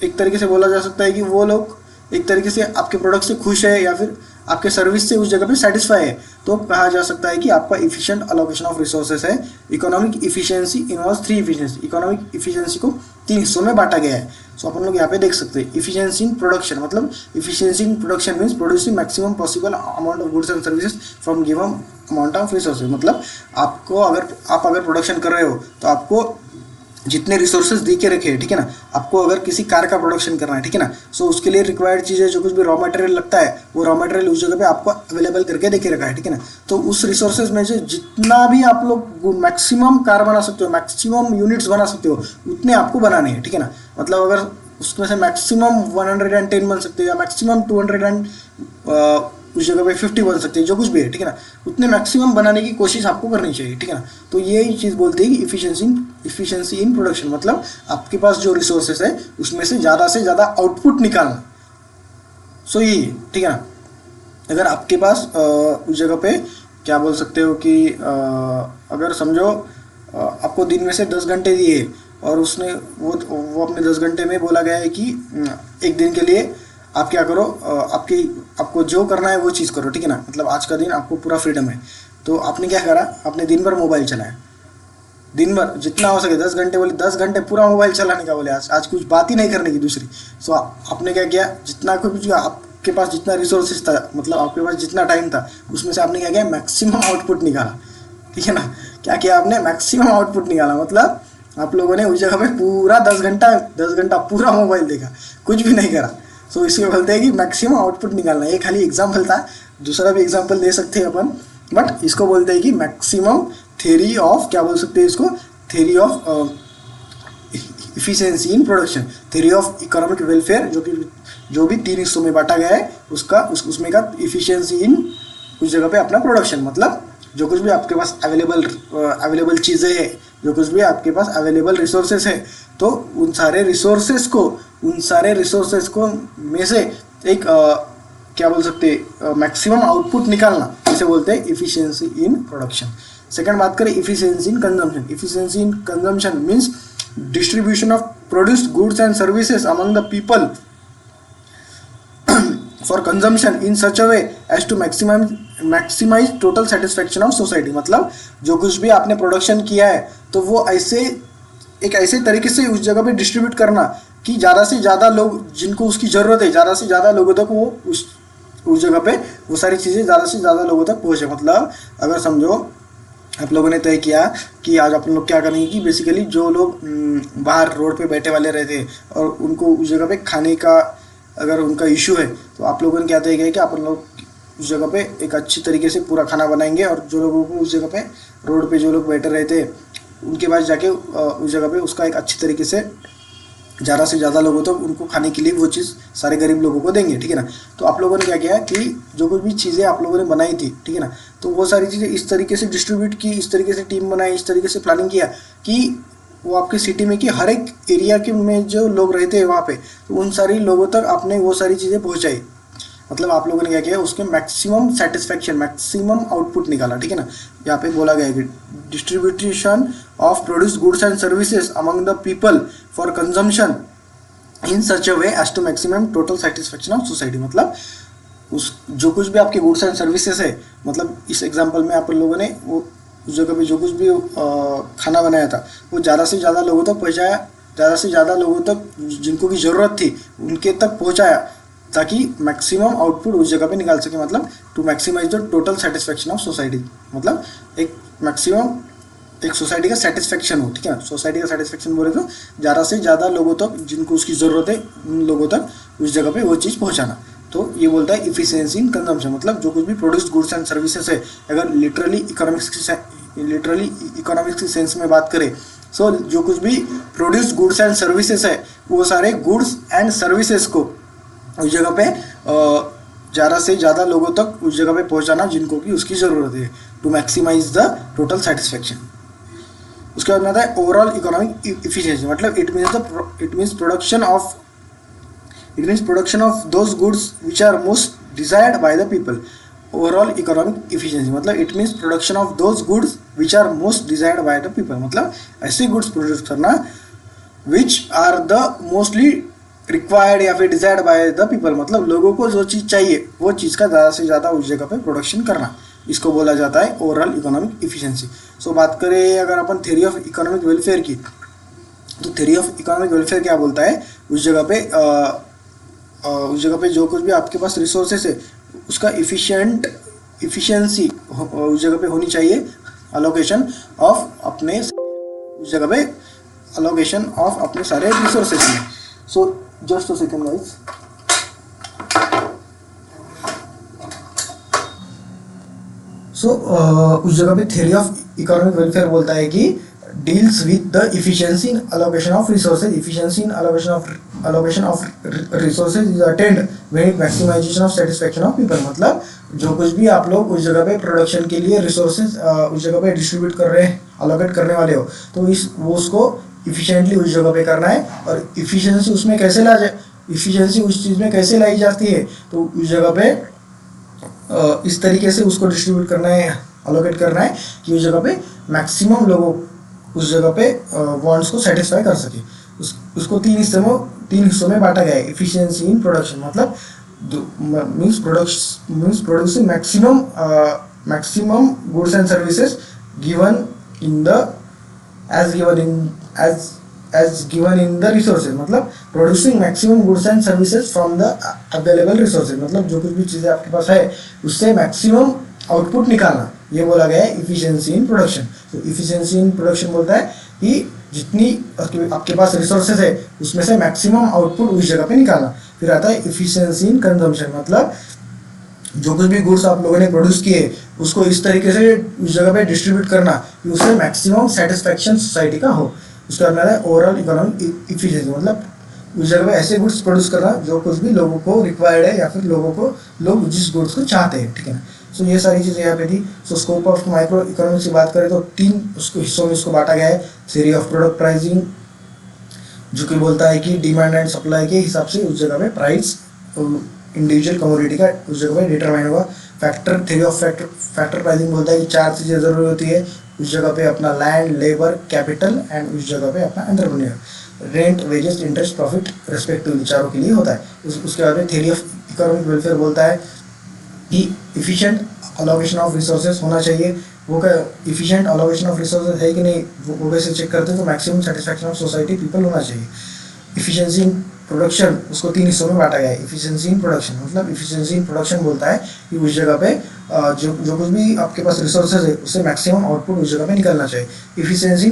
एक तरीके से बोला जा सकता है कि वो लोग एक तरीके से आपके प्रोडक्ट से खुश है या फिर आपके सर्विस से उस जगह पे सेटिस्फाई है, तो कहा जा सकता है कि आपका इफिशिएंट अलोकेशन ऑफ रिसोर्सेस है। Economic efficiency involves 3 efficiency. Economic efficiency को 3 हिस्सों में बांटा गया है। सो अपन लोग यहाँ पे देख सकते हैं इफिशिएंसी इन प्रोडक्शन, मतलब efficiency in production means producing maximum possible amount of goods and services from given amount of resources. मतलब आप अगर प्रोडक्शन कर रहे हो तो आपको जितने रिसोर्सेज दे के रखे हैं, ठीक है ना। आपको अगर किसी कार का प्रोडक्शन करना है, ठीक है ना, सो उसके लिए रिक्वायर्ड चीज़ें जो कुछ भी रॉ मटेरियल लगता है वो रॉ मटेरियल उस जगह पे आपको अवेलेबल करके दे के रखा है, ठीक है ना। तो उस रिसोर्सेज में से जितना भी आप लोग मैक्सिमम कार बना सकते हो, मैक्सिमम यूनिट्स बना सकते हो, उतने आपको बनाने हैं, ठीक है ना। मतलब अगर उसमें से मैक्सिमम 110 बन सकते हो या मैक्सिमम 200 एंड उस जगह पे 50 बन सकते हैं, जो कुछ भी है, ठीक है ना, उतने मैक्सिमम बनाने की कोशिश आपको करनी चाहिए, ठीक है ना। तो यही चीज़ बोलते हैं कि इफिशिएंसी इन प्रोडक्शन, मतलब आपके पास जो रिसोर्सेस है उसमें से ज़्यादा आउटपुट निकालना। सो यही है, ठीक है ना। अगर आपके पास उस जगह पे क्या बोल सकते हो कि अगर समझो आपको दिन में से 10 घंटे दिए और उसने वो अपने 10 घंटे में बोला गया है कि एक दिन के लिए आप क्या करो, आपको जो करना है वो चीज़ करो, ठीक है ना। मतलब आज का दिन आपको पूरा फ्रीडम है, तो आपने क्या करा, आपने दिन भर मोबाइल चलाया, दिन भर जितना हो सके 10 घंटे, बोले 10 घंटे पूरा मोबाइल चलाने का, बोले आज कुछ बात ही नहीं करने की दूसरी। सो आपने क्या किया, जितना कुछ आपके पास जितना रिसोर्सेज था, मतलब आपके पास जितना टाइम था, उसमें से आपने क्या किया, मैक्सिमम आउटपुट निकाला, ठीक है ना। क्या किया आपने, मैक्सिमम आउटपुट निकाला। मतलब आप लोगों ने उस जगह पे पूरा 10 घंटा पूरा मोबाइल देखा, कुछ भी नहीं करा। सो इसको बोलते हैं कि मैक्सिमम आउटपुट निकालना। ये खाली एग्जाम्पल था, दूसरा भी एग्जाम्पल दे सकते हैं अपन, बट इसको बोलते हैं कि मैक्सिमम थ्योरी ऑफ, क्या बोल सकते हैं इसको, theory of efficiency in production, theory of economic welfare, जो भी 3 हिस्सों में बांटा गया है, उसमें का इफिशिएंसी इन उस जगह पे अपना प्रोडक्शन, मतलब जो कुछ भी आपके पास अवेलेबल चीज़ें हैं, जो कुछ भी आपके पास अवेलेबल रिसोर्सेस है, तो उन सारे रिसोर्सेस को में से एक क्या बोल सकते हैं, मैक्सिमम आउटपुट निकालना, इसे बोलते हैं इफिशिएंसी इन प्रोडक्शन। सेकंड बात करें efficiency in consumption. Efficiency in consumption means distribution of produced goods and services among the people for consumption in such a way as to maximise total satisfaction of society. मतलब जो कुछ भी आपने production किया है, तो वो ऐसे तरीके से उस जगह पे डिस्ट्रीब्यूट करना कि ज़्यादा से ज़्यादा लोग, जिनको उसकी ज़रूरत है, ज़्यादा से ज़्यादा लोगों तक वो उस जगह पे वो सारी चीज़ें ज़्यादा से ज़्यादा लोगों तक पहुँचे। मतलब अगर समझो आप लोगों ने तय किया कि आज अपन लोग क्या करेंगे कि बेसिकली जो लोग बाहर रोड पे बैठे वाले रहते हैं और उनको उस जगह पे खाने का अगर उनका इशू है, तो आप लोगों ने क्या तय किया कि अपन लोग उस जगह पे एक अच्छी तरीके से पूरा खाना बनाएंगे, और जो लोगों को उस जगह पे रोड पे जो लोग बैठे रहते हैं उनके पास जाके उस जगह पे उसका एक अच्छी तरीके से ज़्यादा से ज़्यादा लोगों तक उनको खाने के लिए वो चीज़ सारे गरीब लोगों को देंगे, ठीक है ना। तो आप लोगों ने क्या किया कि जो कुछ भी चीज़ें आप लोगों ने बनाई थी, ठीक है ना, तो वो सारी चीज़ें इस तरीके से डिस्ट्रीब्यूट की, इस तरीके से टीम बनाई, इस तरीके से प्लानिंग किया कि वो आपकी सिटी में कि हर एक एरिया के में जो लोग रहते हैं वहाँ पे, तो उन सारी लोगों तक आपने वो सारी चीज़ें पहुँचाई। मतलब आप लोगों ने क्या किया, उसके मैक्सिमम सेटिस्फैक्शन, मैक्सिमम आउटपुट निकाला, ठीक है ना। यहाँ पे बोला गया है कि distribution of produce goods and services among the people for consumption in such a way as to maximum total satisfaction of society. मतलब उस जो कुछ भी आपके गुड्स एंड सर्विसेज है, मतलब इस एग्जाम्पल में आप लोगों ने वो उस जगह पे जो कुछ भी खाना बनाया था वो ज़्यादा से ज़्यादा लोगों तक पहुँचाया, ज़्यादा से ज़्यादा लोगों तक जिनको की ज़रूरत थी उनके तक पहुँचाया, ताकि मैक्सिमम आउटपुट उस जगह पे निकाल सके। मतलब to maximise the total satisfaction of society, मतलब एक मैक्सिमम एक सोसाइटी का सेटिस्फैक्शन हो, ठीक है ना। सोसाइटी का सेटिस्फैक्शन बोले तो ज़्यादा से ज़्यादा लोगों तक जिनको उसकी ज़रूरत है उन लोगों तक उस जगह पे वो चीज़ पहुंचाना। तो ये बोलता है इफिशिएंसी इन कंजम्पशन, मतलब जो कुछ भी प्रोड्यूस्ड गुड्स एंड सर्विसेज है, अगर लिटरली इकोनॉमिक्स की सेंस में बात करें, सो जो कुछ भी प्रोड्यूस्ड गुड्स एंड सर्विसेज है वो सारे गुड्स एंड सर्विसेज को उस जगह पे ज़्यादा से ज़्यादा लोगों तक उस जगह पे पहुंचाना जिनको कि उसकी ज़रूरत है, to maximise the total satisfaction. उसके बाद आता है ओवरऑल इकोनॉमिक इफिशिएंसी, मतलब it means production of those goods which are most desired by the people. Overall economic efficiency मतलब it means production of those goods which are most desired by the people, मतलब ऐसे goods produce करना which are the mostly required या फिर desired by the people, मतलब लोगों को जो चीज़ चाहिए वो चीज़ का ज़्यादा से ज़्यादा उस जगह पे प्रोडक्शन करना, इसको बोला जाता है ओवरऑल इकोनॉमिक इफिशिएंसी। सो बात करें अगर अपन थ्योरी ऑफ इकोनॉमिक वेलफेयर की, तो थ्योरी ऑफ इकोनॉमिक वेलफेयर क्या बोलता है, उस जगह पे जो कुछ भी आपके पास रिसोर्सेस है उसका इफिशिएंसी उस जगह पे होनी चाहिए, अलोकेशन ऑफ अपने उस जगह पे अलोकेशन ऑफ अपने सारे रिसोर्सेज में। So just a second guys. So उस जगह पे थ्योरी ऑफ इकोनॉमिक वेलफेयर बोलता है कि deals with the efficiency in allocation of resources. Efficiency in allocation of resources is attained when maximization of satisfaction of people। मतलब जो कुछ भी आप लोग उस जगह पे प्रोडक्शन के लिए रिसोर्सेज उस जगह पे डिस्ट्रीब्यूट कर रहे हैं, अलोकेट करने वाले हो, तो वो उसको इफिशिएंटली उस जगह पे करना है। और इफिशिएंसी उसमें कैसे इफिशिएंसी उस चीज़ में कैसे लाई जाती है, तो उस जगह पे इस तरीके से उसको डिस्ट्रीब्यूट करना है, अलोकेट करना है कि उस जगह पे मैक्सिमम लोगों उस जगह पे वांट्स को सेटिस्फाई कर सके। उसको तीन हिस्सों में बांटा गया है। इफिशिएंसी इन प्रोडक्शन मतलब means producing maximum goods and services given in the resources. मतलब producing maximum goods and services from the available resources. मतलब जो कुछ भी चीज़ें आपके पास है उससे मैक्सिमम आउटपुट निकालना, ये बोला गया है इफिशिएंसी इन प्रोडक्शन। तो इफिशिएंसी इन प्रोडक्शन बोलता है कि जितनी आपके पास रिसोर्सेज है उसमें से मैक्सिमम आउटपुट उस जगह पे निकालना। फिर आता है इफिशिएंसी इन कंजम्पशन, मतलब जो कुछ भी गुड्स आप लोगों ने प्रोड्यूस किए उसको इस तरीके से उस जगह पे डिस्ट्रीब्यूट करना कि उससे मैक्सिमम सेटिस्फैक्शन सोसाइटी का हो। उसके बाद आता है ओवरऑल इकोनॉमिक इफिशिएंसी, मतलब उस जगह पे ऐसे गुड्स प्रोड्यूस करना जो कुछ भी लोगों को रिक्वायर्ड है या फिर लोग जिस गुड्स को चाहते हैं, ठीक है ना। सो ये सारी चीज़ें यहाँ पे थी। सो स्कोप ऑफ माइक्रो इकोनॉमिक्स की बात करें तो तीन उसको हिस्सों में इसको बांटा गया है। थ्योरी ऑफ प्रोडक्ट प्राइसिंग जो कि बोलता है कि डिमांड एंड सप्लाई के हिसाब से उस जगह पे प्राइस इंडिविजुअल कमोडिटी का उस जगह पे डिटरमाइन होगा। थ्योरी ऑफ फैक्टर प्राइसिंग बोलता है कि चार चीज़ें ज़रूरी होती है उस जगह पे, अपना लैंड, लेबर, कैपिटल एंड उस जगह पे अपना entrepreneur. Rent, wages, interest, profit respectively चारों के लिए होता है। उसके बाद में थ्योरी ऑफ इकोनॉमिक वेलफेयर बोलता है कि इफिशिएंट अलोकेशन ऑफ रिसोर्सेज होना चाहिए। वो का इफिशिएंट अलोकेशन ऑफ रिसोर्सेज है कि नहीं वो कैसे चेक करते हैं, तो maximum satisfaction of society people होना चाहिए। इफिशिएंसी इन प्रोडक्शन उसको तीन हिस्सों में बांटा गया है। इफिशिएंसी इन प्रोडक्शन मतलब इफिशिएंसी इन प्रोडक्शन बोलता है कि उस जगह पे जो कुछ भी आपके पास रिसोर्सेज है उससे मैक्सिमम आउटपुट उस जगह पे निकलना चाहिए। इफिशिएंसी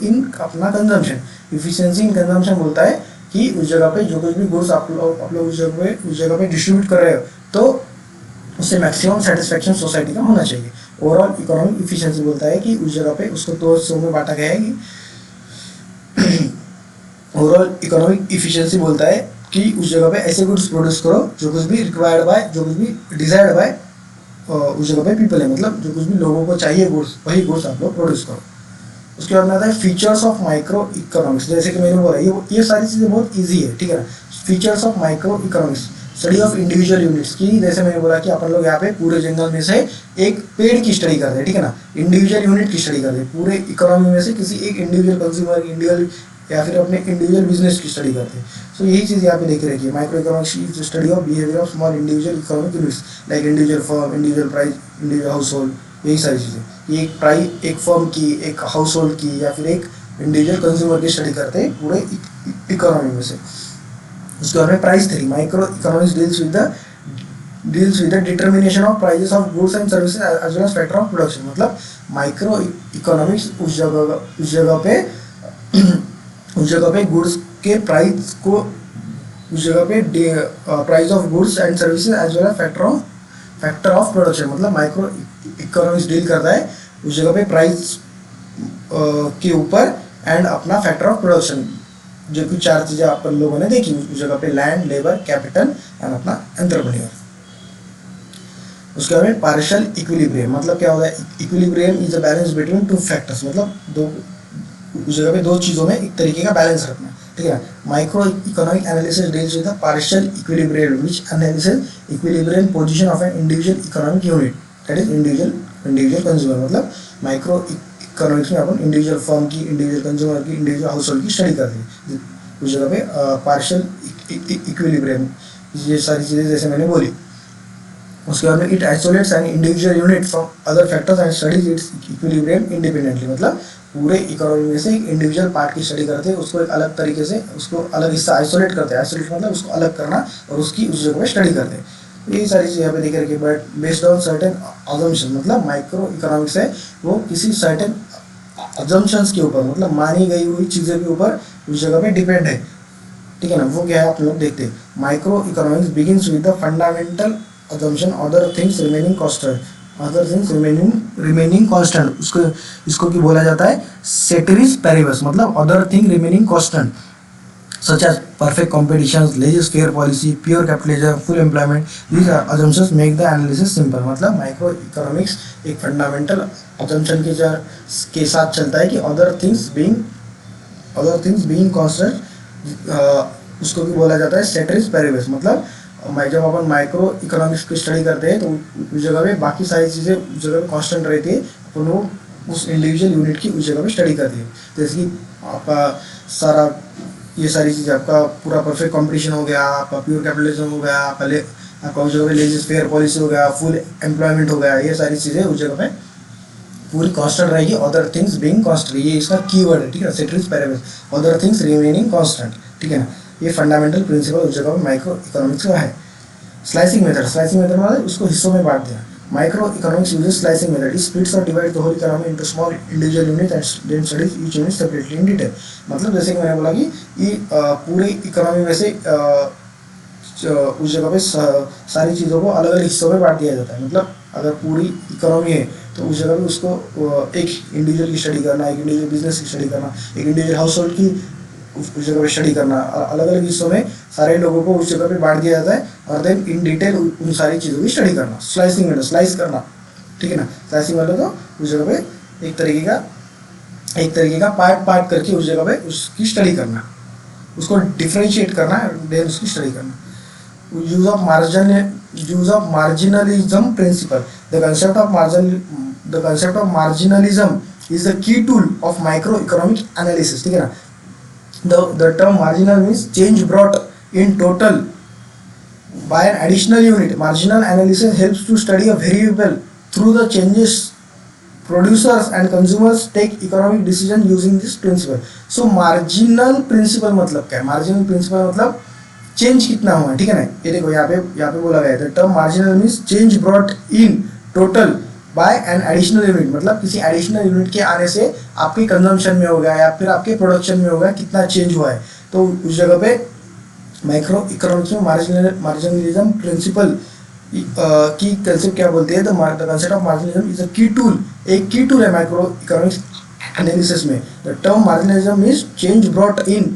इन अपना कंजम्पशन, इफिशिएंसी इन कंजम्पशन बोलता है कि उस जगह पे जो कुछ भी गुड्स आप लोग उस जगह पे डिस्ट्रीब्यूट कर रहे हो तो उससे मैक्सिमम सेटिस्फैक्शन सोसाइटी का होना चाहिए। ओवरऑल इकोनॉमिक इफिशिएंसी बोलता है कि उस जगह पे उसको दो हिस्सों में बांटा गया है कि ओवरऑल इकोनॉमिक इफिशिएंसी बोलता है कि उस जगह पे ऐसे गुड्स प्रोड्यूस करो जो कुछ भी रिक्वायर्ड बाय, जो कुछ भी डिजायर्ड बाय उस जगह पे पीपल है, मतलब जो कुछ भी लोगों को चाहिए गुड्स वही गुड्स आप लोग प्रोड्यूस करो। उसके बाद में आता है फीचर्स ऑफ माइक्रो इकोनॉमिक्स। जैसे कि मैंने बोला ये सारी चीज़ें बहुत ईजी है, ठीक है ना। Features of micro economics, study of individual units की, जैसे मैंने बोला कि अपन लोग यहाँ पे पूरे जंगल में से एक पेड़ की स्टडी करते हैं, ठीक है ना। इंडिविजुअल यूनिट की स्टडी करते हैं, पूरे इकोनॉमी में से किसी एक इंडिविजुअल कंज्यूमर, इंडिविजुअल या फिर अपने इंडिविजुअल बिजनेस की स्टडी करते हैं। सो यही चीज़ यहाँ पे देख रखी है। Micro economics is study of behaviour of small individual economic units like individual firm, individual price, individual house hold, यही सारी चीज़ें। ये एक फर्म की, एक हाउस होल्ड की या फिर एक इंडिविजुअल कंज्यूमर की स्टडी करते हैं पूरे इकोनॉमी में से। उसके बाद में price theory, micro economics deals with the determination of prices of goods and services as well as factor of production. मतलब माइक्रो इकोनॉमिक्स उस जगह पे गुड्स के प्राइस को, उस जगह पे price of goods and services as well as factor of production. मतलब माइक्रो इकोनॉमिक्स डील करता है उस जगह पे प्राइस के ऊपर एंड अपना फैक्टर ऑफ प्रोडक्शन, जो कि चार चीज़ें अपन लोगों ने देखी उस जगह पे, लैंड, लेबर, कैपिटल एंड अपना एंटरप्रेन्योर। उसके बाद में पार्शियल इक्विलिब्रियम, मतलब क्या होता है, equilibrium is a balance between two factors, मतलब उस जगह पे दो चीज़ों में एक तरीके का बैलेंस रखना, ठीक है। Micro economic analysis deals with the partial equilibrium which analysis equilibrium position of an individual economic unit, that is individual consumer. मतलब माइक्रो इकोनॉमिक्स में अपन इंडिविजुअल फर्म की, इंडिविजुअल कंज्यूमर की, इंडिविजुअल हाउस होल्ड की study करते हैं उस जगह पे पार्शियल इक्विलिब्रियम, ये सारी चीज़ें जैसे मैंने बोली। उसके बाद में it isolates an individual unit from other factors and studies it's equilibrium independently. मतलब पूरे इकोनॉमी में से एक इंडिविजुअल पार्ट की स्टडी करते हैं, उसको एक अलग तरीके से, उसको अलग हिस्सा आइसोलेट करते हैं। आइसोलेट मतलब उसको अलग करना और उसकी उस जगह पे स्टडी करते हैं। ये सारी चीज़ यहाँ पे देख रखी है। But based on certain assumption, मतलब माइक्रो इकोनॉमिक्स है वो किसी सर्टेन अजम्पशंस के ऊपर, मतलब मानी गई हुई चीज़ों के ऊपर उस जगह पे डिपेंड है, ठीक है ना। वो क्या है आप लोग देखते हैं। Micro economics begins with the fundamental assumption other things remaining constant, other things remaining constant, उसको इसको की बोला जाता है सेटरिस पैरिबस, मतलब other thing remaining constant such as perfect competitions, laissez-faire policy, pure capitalism, full employment. These assumptions make the analysis simple. मतलब micro economics एक fundamental assumption के साथ चलता है कि other things being constant, उसको भी बोला जाता है ceteris paribus। मतलब जब अपन माइक्रो इकोनॉमिक्स की स्टडी करते हैं तो उस जगह पे बाकी सारी चीज़ें उस जगह पे कांस्टेंट रहती है, अपन वो उस इंडिविजुअल यूनिट की उस जगह पे स्टडी करते हैं। जैसे कि आपका सारा ये सारी चीज़ें, आपका पूरा परफेक्ट कंपटीशन हो गया, आपका प्योर कैपिटलिज्म हो गया, आपका उस जगह पे लेजिस फेयर पॉलिसी हो गया, फुल एम्प्लॉयमेंट हो गया, ये सारी चीज़ें उस जगह पे पूरी कांस्टेंट रहेगी। अदर थिंग्स बीइंग कांस्टेंट, ये इसका कीवर्ड है, ठीक है, सेटरिस पैरेबस, अदर थिंग्स रिमेनिंग कांस्टेंट, ठीक है ना। ये फंडामेंटल प्रिंसिपल उस जगह पे माइक्रो इकोनॉमिक्स का है। स्लाइसिंग मेथड मतलब उसको हिस्सों में बांट देना। Micro economics uses slicing method. It splits or divides the whole economy into small individual units and then studies each unit separately in detail. मतलब जैसे कि मैंने बोला कि ये पूरी इकोनॉमी में से उस जगह पे सारी चीज़ों को अलग अलग हिस्सों में बांट दिया जाता है। मतलब अगर पूरी इकोनॉमी है तो उस जगह पे उसको एक इंडिविजुअल की स्टडी करना, एक इंडिविजुअल बिजनेस की स्टडी करना, एक इंडिविजुअल हाउस होल्ड की उस जगह पे स्टडी करना, अलग अलग हिस्सों में सारे लोगों को उस जगह पे बांट दिया जाता है और देन इन डिटेल उन सारी चीज़ों की स्टडी करना। स्लाइसिंग मतलब स्लाइस करना, ठीक है ना। स्लाइसिंग मतलब तो उस जगह पे एक तरीके का पार्ट करके उस जगह पे उसकी स्टडी करना, उसको डिफ्रेंशिएट करना, देन उसकी स्टडी करना। Use of marginalism principle, the concept of marginalism is the key tool of micro economic analysis, ठीक है ना। The term marginal means change brought in total by an additional unit. Marginal analysis helps to study a variable through the changes producers and consumers take economic decision using this principle. So marginal principle मतलब क्या है? Marginal principle मतलब change कितना हुआ है, ठीक है ना। ये देखो यहाँ पे बोला गया है, the term marginal means change brought in total by an additional unit, मतलब किसी एडिशनल यूनिट के आने से आपके कंजम्पशन में हो गया या फिर आपके प्रोडक्शन में हो गया, कितना चेंज हुआ है। तो उस जगह पे माइक्रो इकोनॉमिक्स में मार्जिनलिज्म प्रिंसिपल की कंसेप्ट क्या बोलते हैं, the concept of marginalism is a key tool, एक की टूल है माइक्रो इकोनॉमिक्स एनालिसिस में। The term marginalism is change brought in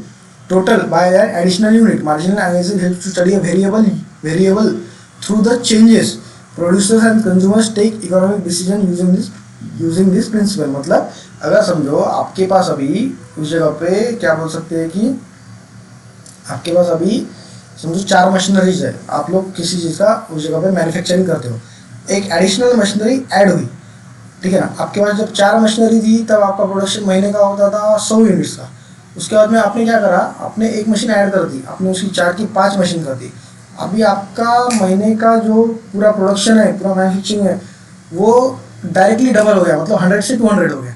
total by an additional unit. Marginal analysis helps to study a variable through the changes producers and consumers take economic decision using this principle. मतलब अगर समझो आपके पास अभी उस जगह पे क्या बोल सकते हैं कि आपके पास अभी समझो 4 मशीनरीज है, आप लोग किसी चीज़ का उस जगह पे मैन्युफैक्चरिंग करते हो, एक एडिशनल मशीनरी ऐड हुई, ठीक है ना। आपके पास जब 4 मशीनरी थी तब आपका प्रोडक्शन महीने का होता था 100 यूनिट्स का। उसके बाद में आपने क्या करा, आपने एक मशीन ऐड कर दी, आपने उसकी 4 की 5 मशीन कर दी। अभी आपका महीने का जो पूरा प्रोडक्शन है, पूरा मैन्युफैक्चरिंग है, वो डायरेक्टली डबल हो गया, मतलब 100 से 200 हो गया।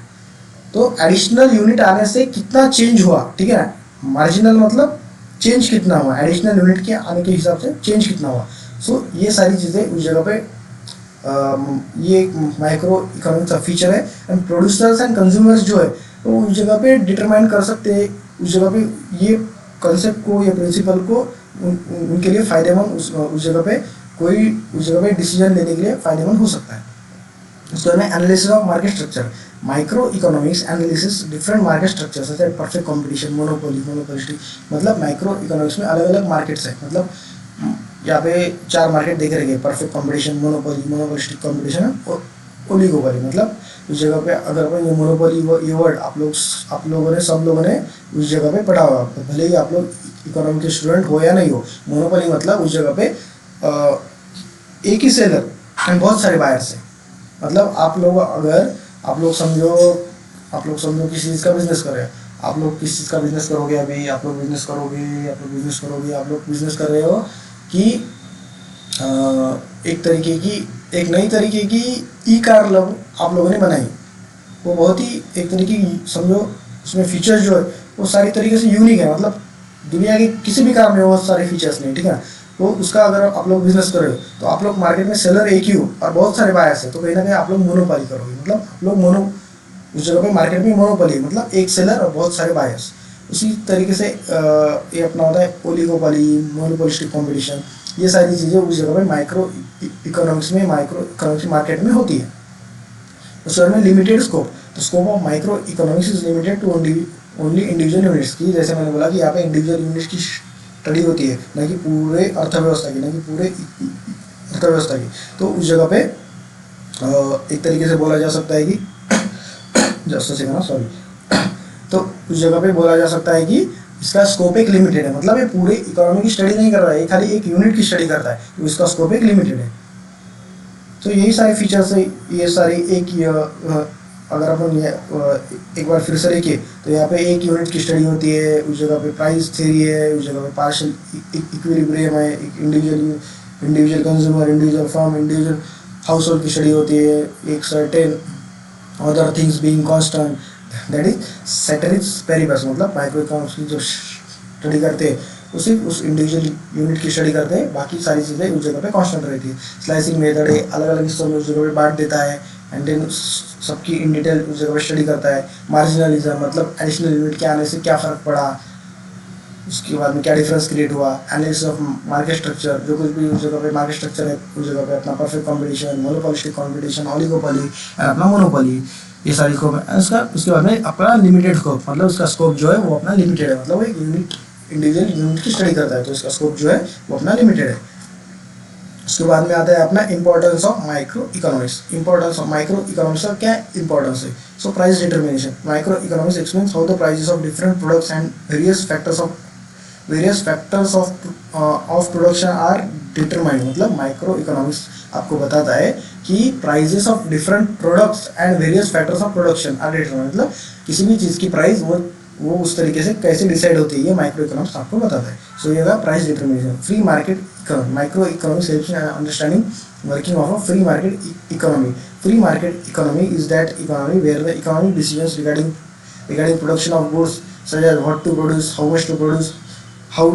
तो एडिशनल यूनिट आने से कितना चेंज हुआ, ठीक है ना। मार्जिनल मतलब चेंज कितना हुआ, एडिशनल यूनिट के आने के हिसाब से चेंज कितना हुआ। सो ये सारी चीज़ें उस जगह पे ये माइक्रो इकोनॉमिक्स का फीचर है। एंड प्रोड्यूसर्स एंड कंज्यूमर्स जो है वो उस जगह पे डिटरमाइन कर सकते हैं, उस जगह पे ये कंसेप्ट को या प्रिंसिपल को उनके लिए फ़ायदेमंद उस जगह पे कोई उस जगह पे डिसीजन लेने के लिए फ़ायदेमंद हो सकता है। उसके बाद में analysis of market structure, micro economics analysis different market structure जैसे परफेक्ट कंपटीशन, मोनोपोलिस्टिक। मतलब माइक्रो इकोनॉमिक्स में अलग अलग मार्केट्स हैं। मतलब यहाँ पे 4 मार्केट देखे रहेंगे, परफेक्ट कंपटीशन, मोनोपोलिस्टिक कंपटीशन और ओलिगोपोली। मतलब उस जगह पे अगर अपन ये मोनोपोली ये वर्ड आप लोगों ने सब लोगों ने उस जगह पे पढ़ा होगा, तो भले ही आप लोग इकोनॉमी के स्टूडेंट हो या नहीं हो। मोनोपोली मतलब उस जगह पे एक ही सेलर एंड बहुत सारे बायर्स हैं। मतलब आप लोग समझो किसी चीज़ का बिजनेस कर रहे हैं, आप लोग किस चीज़ का बिजनेस करोगे, अभी आप लोग बिजनेस कर रहे हो कि एक नई तरीके की ई कार आप लोगों ने बनाई। वो बहुत ही एक तरीके की, समझो उसमें फीचर्स जो है वो सारी तरीके से यूनिक है। मतलब दुनिया की किसी भी कार में बहुत सारे फीचर्स नहीं, ठीक है। तो उसका अगर आप लोग बिजनेस कर रहे हो तो आप लोग मार्केट में सेलर एक ही हो और बहुत सारे बायर्स हैं, तो कहीं ना कहीं आप लोग मोनोपोली करोगे। मतलब आप लोग उस जगह पे मार्केट में मोनोपोली, मतलब एक सेलर और बहुत सारे बायर्स। उसी तरीके से ये अपना होता है ओलिगोपोली, मोनोपोलिस्टिक कंपटीशन, ये सारी चीज़ें उस जगह पे माइक्रो इकोनॉमिक्स मार्केट में होती है। उसके बाद में लिमिटेड स्कोप, तो scope of micro economics is limited to only individual units की, जैसे मैंने बोला कि यहाँ पे इंडिविजुअल यूनिट्स की स्टडी होती है, ना कि पूरे अर्थव्यवस्था की, ना कि पूरे अर्थव्यवस्था की। तो उस जगह पे एक तरीके से बोला जा सकता है कि जस्ट सेकंड, सॉरी, तो उस जगह पे बोला जा सकता है कि इसका स्कोप एक लिमिटेड है, मतलब ये पूरे इकोनॉमी की स्टडी नहीं कर रहा है, ये खाली एक यूनिट की स्टडी करता है, तो इसका स्कोप एक लिमिटेड है। तो यही सारे फीचर्स है, ये सारे अगर अपन एक बार फिर से देखिए तो यहाँ पे एक यूनिट की स्टडी होती है, उस जगह पे प्राइस थ्योरी है, उस जगह पे पार्शियल इक्विलिब्रियम है, individual consumer, individual firm, individual household की स्टडी होती है, एक certain other things being constant, that is ceteris paribus, मतलब माइक्रो इकोनॉमिक्स की जो स्टडी करते हैं उसी उस इंडिविजुअल यूनिट की स्टडी करते हैं, बाकी सारी चीज़ें उस जगह पे कांस्टेंट रहती है। स्लाइसिंग मेथड है, अलग अलग हिस्सों में उस जगह पे बांट देता है, एंड देन सबकी इन डिटेल उस जगह पे स्टडी करता है। मार्जिनलिज्म, मतलब एडिशनल यूनिट के आने से क्या फ़र्क पड़ा, उसके बाद में क्या डिफरेंस क्रिएट हुआ। एनालिसिस ऑफ मार्केट स्ट्रक्चर, जो कुछ भी उस जगह पे मार्केट स्ट्रक्चर है उस जगह पे अपना perfect competition, monopolistic competition, oligopoly, अपना मोनोपोली, ये सारी स्कोप है उसका। उसके बाद में अपना लिमिटेड स्कोप, मतलब उसका स्कोप जो है वो अपना लिमिटेड है, मतलब एक यूनिट इंडिविजुअल यूनिट की स्टडी करता है, तो इसका स्कोप जो है वो अपना लिमिटेड है। उसके बाद में आता है अपना importance of micro economics. Importance of micro economics का क्या इंपॉर्टेंस है? So price determination, micro economics explains how the prices of different products and various factors of production are determined, मतलब माइक्रो इकोनॉमिक्स आपको बताता है कि prices of different products and various factors of production are determined, मतलब किसी भी चीज़ की price वो उस तरीके से कैसे डिसाइड होती है, ये माइक्रो इकोनॉमिक्स आपको बताता है। सो ये था price determination. Free market economy, micro economics helps in understanding working of a free market economy. Free market economy is that economy where the economic decisions regarding production of goods such as what to produce, how much to produce, how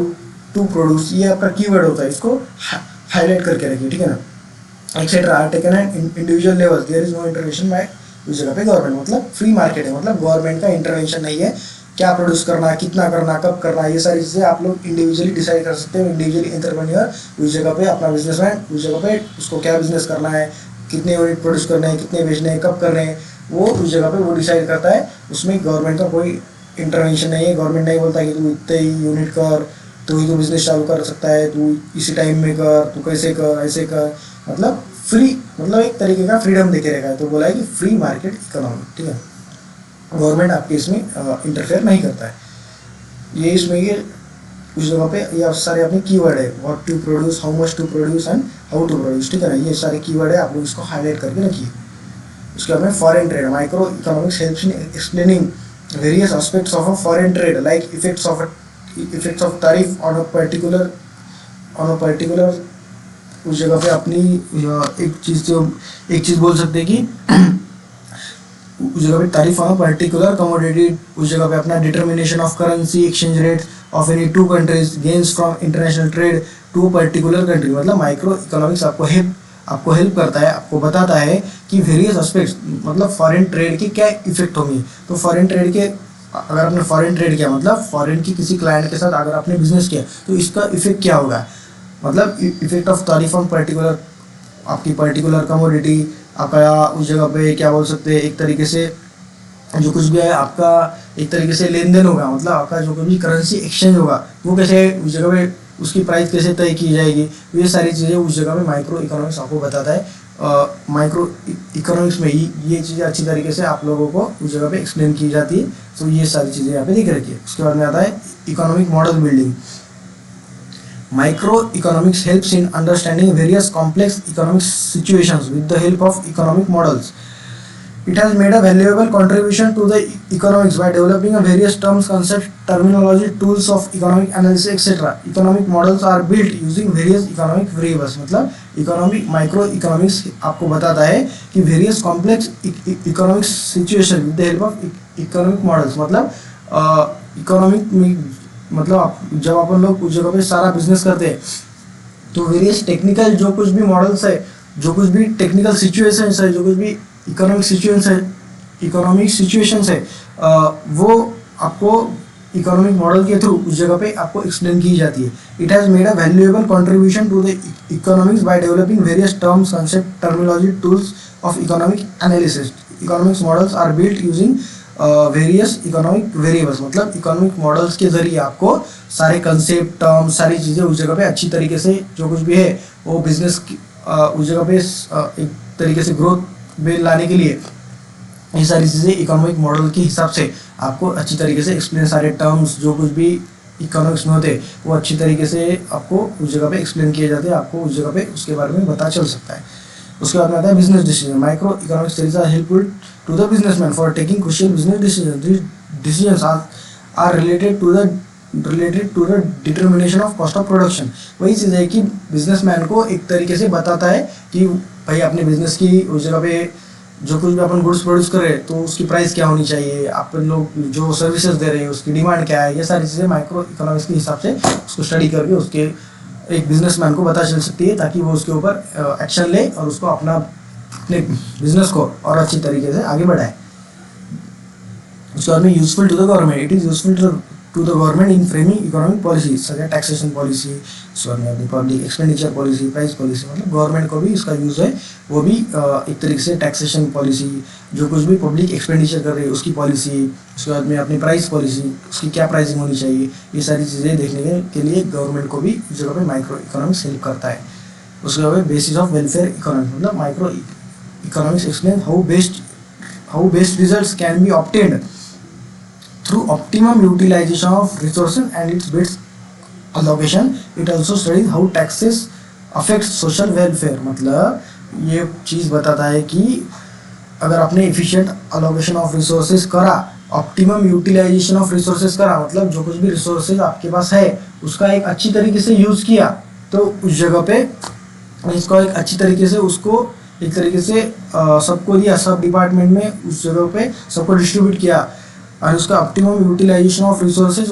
to produce, ये आपका keyword होता है, इसको highlight करके रखिए, ठीक है ना। Etcetera are taken at individual level, there is no intervention by उस जगह पे गवर्नमेंट, मतलब फ्री मार्केट है, मतलब गवर्नमेंट का इंटरवेंशन नहीं है, क्या प्रोड्यूस करना, कितना करना, कब करना, ये सारी चीज़ें आप लोग इंडिविजुअली डिसाइड कर सकते हो। इंडिविजुअली एंटरप्रेन्योर उस जगह पे अपना बिजनेसमैन उस जगह पे उसको क्या बिजनेस करना है, कितने यूनिट प्रोड्यूस करने हैं, कितने बेचने हैं, कब करने हैं, वो उस जगह पे वो डिसाइड करता है। उसमें गवर्नमेंट का कोई इंटरवेंशन नहीं है। गवर्नमेंट नहीं बोलता कि तू इतने ही यूनिट कर, तू ही तो बिजनेस चालू कर सकता है, तू इसी टाइम में कर, तू कैसे कर, ऐसे कर, मतलब फ्री, मतलब एक तरीके का फ्रीडम देके रखा है। तो बोला है कि फ्री मार्केट इकोनॉमी, ठीक है, गवर्नमेंट आपके इसमें इंटरफेयर नहीं करता है। ये इसमें ये उस जगह पे ये सारे अपने कीवर्ड है, what to produce, how much to produce and how to produce, ठीक है ना, ये सारे कीवर्ड है, आप लोग इसको हाईलाइट करके रखिए। उसके बाद में foreign trade, micro economics helps in explaining various aspects of a foreign trade, like effects of tariff on a particular उस जगह पे अपनी एक चीज़ बोल सकते हैं कि उस जगह पे टैरिफ ऑन पर्टिकुलर कमोडिटी, उस जगह पे अपना determination of currency exchange rate of any two countries gains from international trade to particular country, मतलब माइक्रो इकोनॉमिक्स आपको हेल्प करता है, आपको बताता है कि वेरियस एस्पेक्ट्स, मतलब फॉरेन ट्रेड के क्या इफेक्ट होंगे। तो फॉरेन ट्रेड के, अगर आपने फॉरेन ट्रेड किया, मतलब फॉरेन की किसी क्लाइंट के साथ अगर आपने बिजनेस किया तो इसका इफेक्ट क्या होगा, मतलब effect of tariff on particular, आपकी पर्टिकुलर कमोडिटी आपका उस जगह पे क्या बोल सकते हैं, एक तरीके से जो कुछ भी है आपका एक तरीके से लेन देन होगा, मतलब आपका जो भी करेंसी एक्सचेंज होगा वो कैसे उस जगह पे उसकी प्राइस कैसे तय की जाएगी, तो ये सारी चीज़ें उस जगह पे माइक्रो इकोनॉमिक्स आपको बताता है। माइक्रो इकोनॉमिक्स में ही ये चीज़ें अच्छी तरीके से आप लोगों को उस जगह पे एक्सप्लेन की जाती है। तो ये सारी चीज़ें यहाँ पे देख रखिए। उसके बाद में आता है economic model building. Microeconomics helps in understanding various complex economic situations with the help of economic models. It has made a valuable contribution to the economics by developing a various terms, concepts, terminology, tools of economic analysis, etc. Economic models are built using various economic variables. मतलब micro economics आपको बताता है कि various complex economic situation with the help of economic models, मतलब economic में, मतलब जब अपन लोग उस जगह पे सारा बिजनेस करते हैं तो वेरियस टेक्निकल जो कुछ भी मॉडल्स है, जो कुछ भी टेक्निकल सिचुएशंस है, जो कुछ भी इकोनॉमिक इकोनॉमिक सिचुएशंस है वो आपको इकोनॉमिक मॉडल के थ्रू उस जगह पे आपको एक्सप्लेन की जाती है. It has made a valuable contribution to the economics by developing various terms concept terminology tools of economic analysis. Economics models are built using various economic variables. मतलब economic models के जरिए आपको सारे कंसेप्ट टर्म सारी चीज़ें उस जगह पे अच्छी तरीके से जो कुछ भी है वो बिजनेस उस जगह पे एक तरीके से ग्रोथ में लाने के लिए ये सारी चीज़ें इकोनॉमिक मॉडल के हिसाब से आपको अच्छी तरीके से एक्सप्लेन, सारे टर्म्स जो कुछ भी इकोनॉमिक्स में होते हैं वो अच्छी तरीके से आपको उस जगह पे एक्सप्लेन किए जाते हैं. आपको उस जगह पे उसके बारे में पता चल सकता है. उसके बाद में आता है business decision. Micro economics studies are helpful to the businessman for taking crucial business decision. This decisions are related to the determination of cost of production. वही चीज़ है कि बिजनेसमैन को एक तरीके से बताता है कि भाई अपने बिजनेस की उस जगह पे जो कुछ भी अपन गुड्स प्रोड्यूस कर रहे हैं तो उसकी प्राइस क्या होनी चाहिए, अपन लोग जो सर्विसेज दे रहे हैं उसकी डिमांड क्या है. ये सारी चीज़ें माइक्रो इकोनॉमिक्स के हिसाब से उसको स्टडी करके उसके एक बिजनेसमैन को पता चल सकती है ताकि वो उसके ऊपर एक्शन ले और उसको अपने बिजनेस को और अच्छी तरीके से आगे बढ़ाए. उसके बाद में useful to the government. It is useful to the government in framing economic policy such as taxation policy, उसके बाद में अपनी public expenditure policy, price policy. मतलब गवर्नमेंट को भी इसका यूज़ है वो भी एक तरीके से टैक्सेशन पॉलिसी, जो कुछ भी पब्लिक एक्सपेंडिचर कर रही है उसकी पॉलिसी, उसके बाद में अपनी प्राइस पॉलिसी, उसकी क्या प्राइसिंग होनी चाहिए, ये सारी चीज़ें देखने के लिए गवर्नमेंट को भी उस जगह पे माइक्रो इकोनॉमिक्स हेल्प करता है. उसके बाद बेसिस ऑफ वेलफेयर इकोनॉमिक्स. मतलब micro economics explain how best results can be obtained through optimum utilization of resources and its best allocation. It also studies how taxes affects social welfare. मतलब ये चीज़ बताता है कि अगर आपने efficient allocation of resources करा, optimum utilization of resources करा, मतलब जो कुछ भी resources आपके पास है उसका एक अच्छी तरीके से यूज़ किया तो उस जगह पे इसको एक अच्छी तरीके से उसको एक तरीके से सबको दिया, सब डिपार्टमेंट में उस जगह पे सबको डिस्ट्रीब्यूट किया और उसका ऑप्टिमम यूटिलाइजेशन ऑफ रिसोर्सेज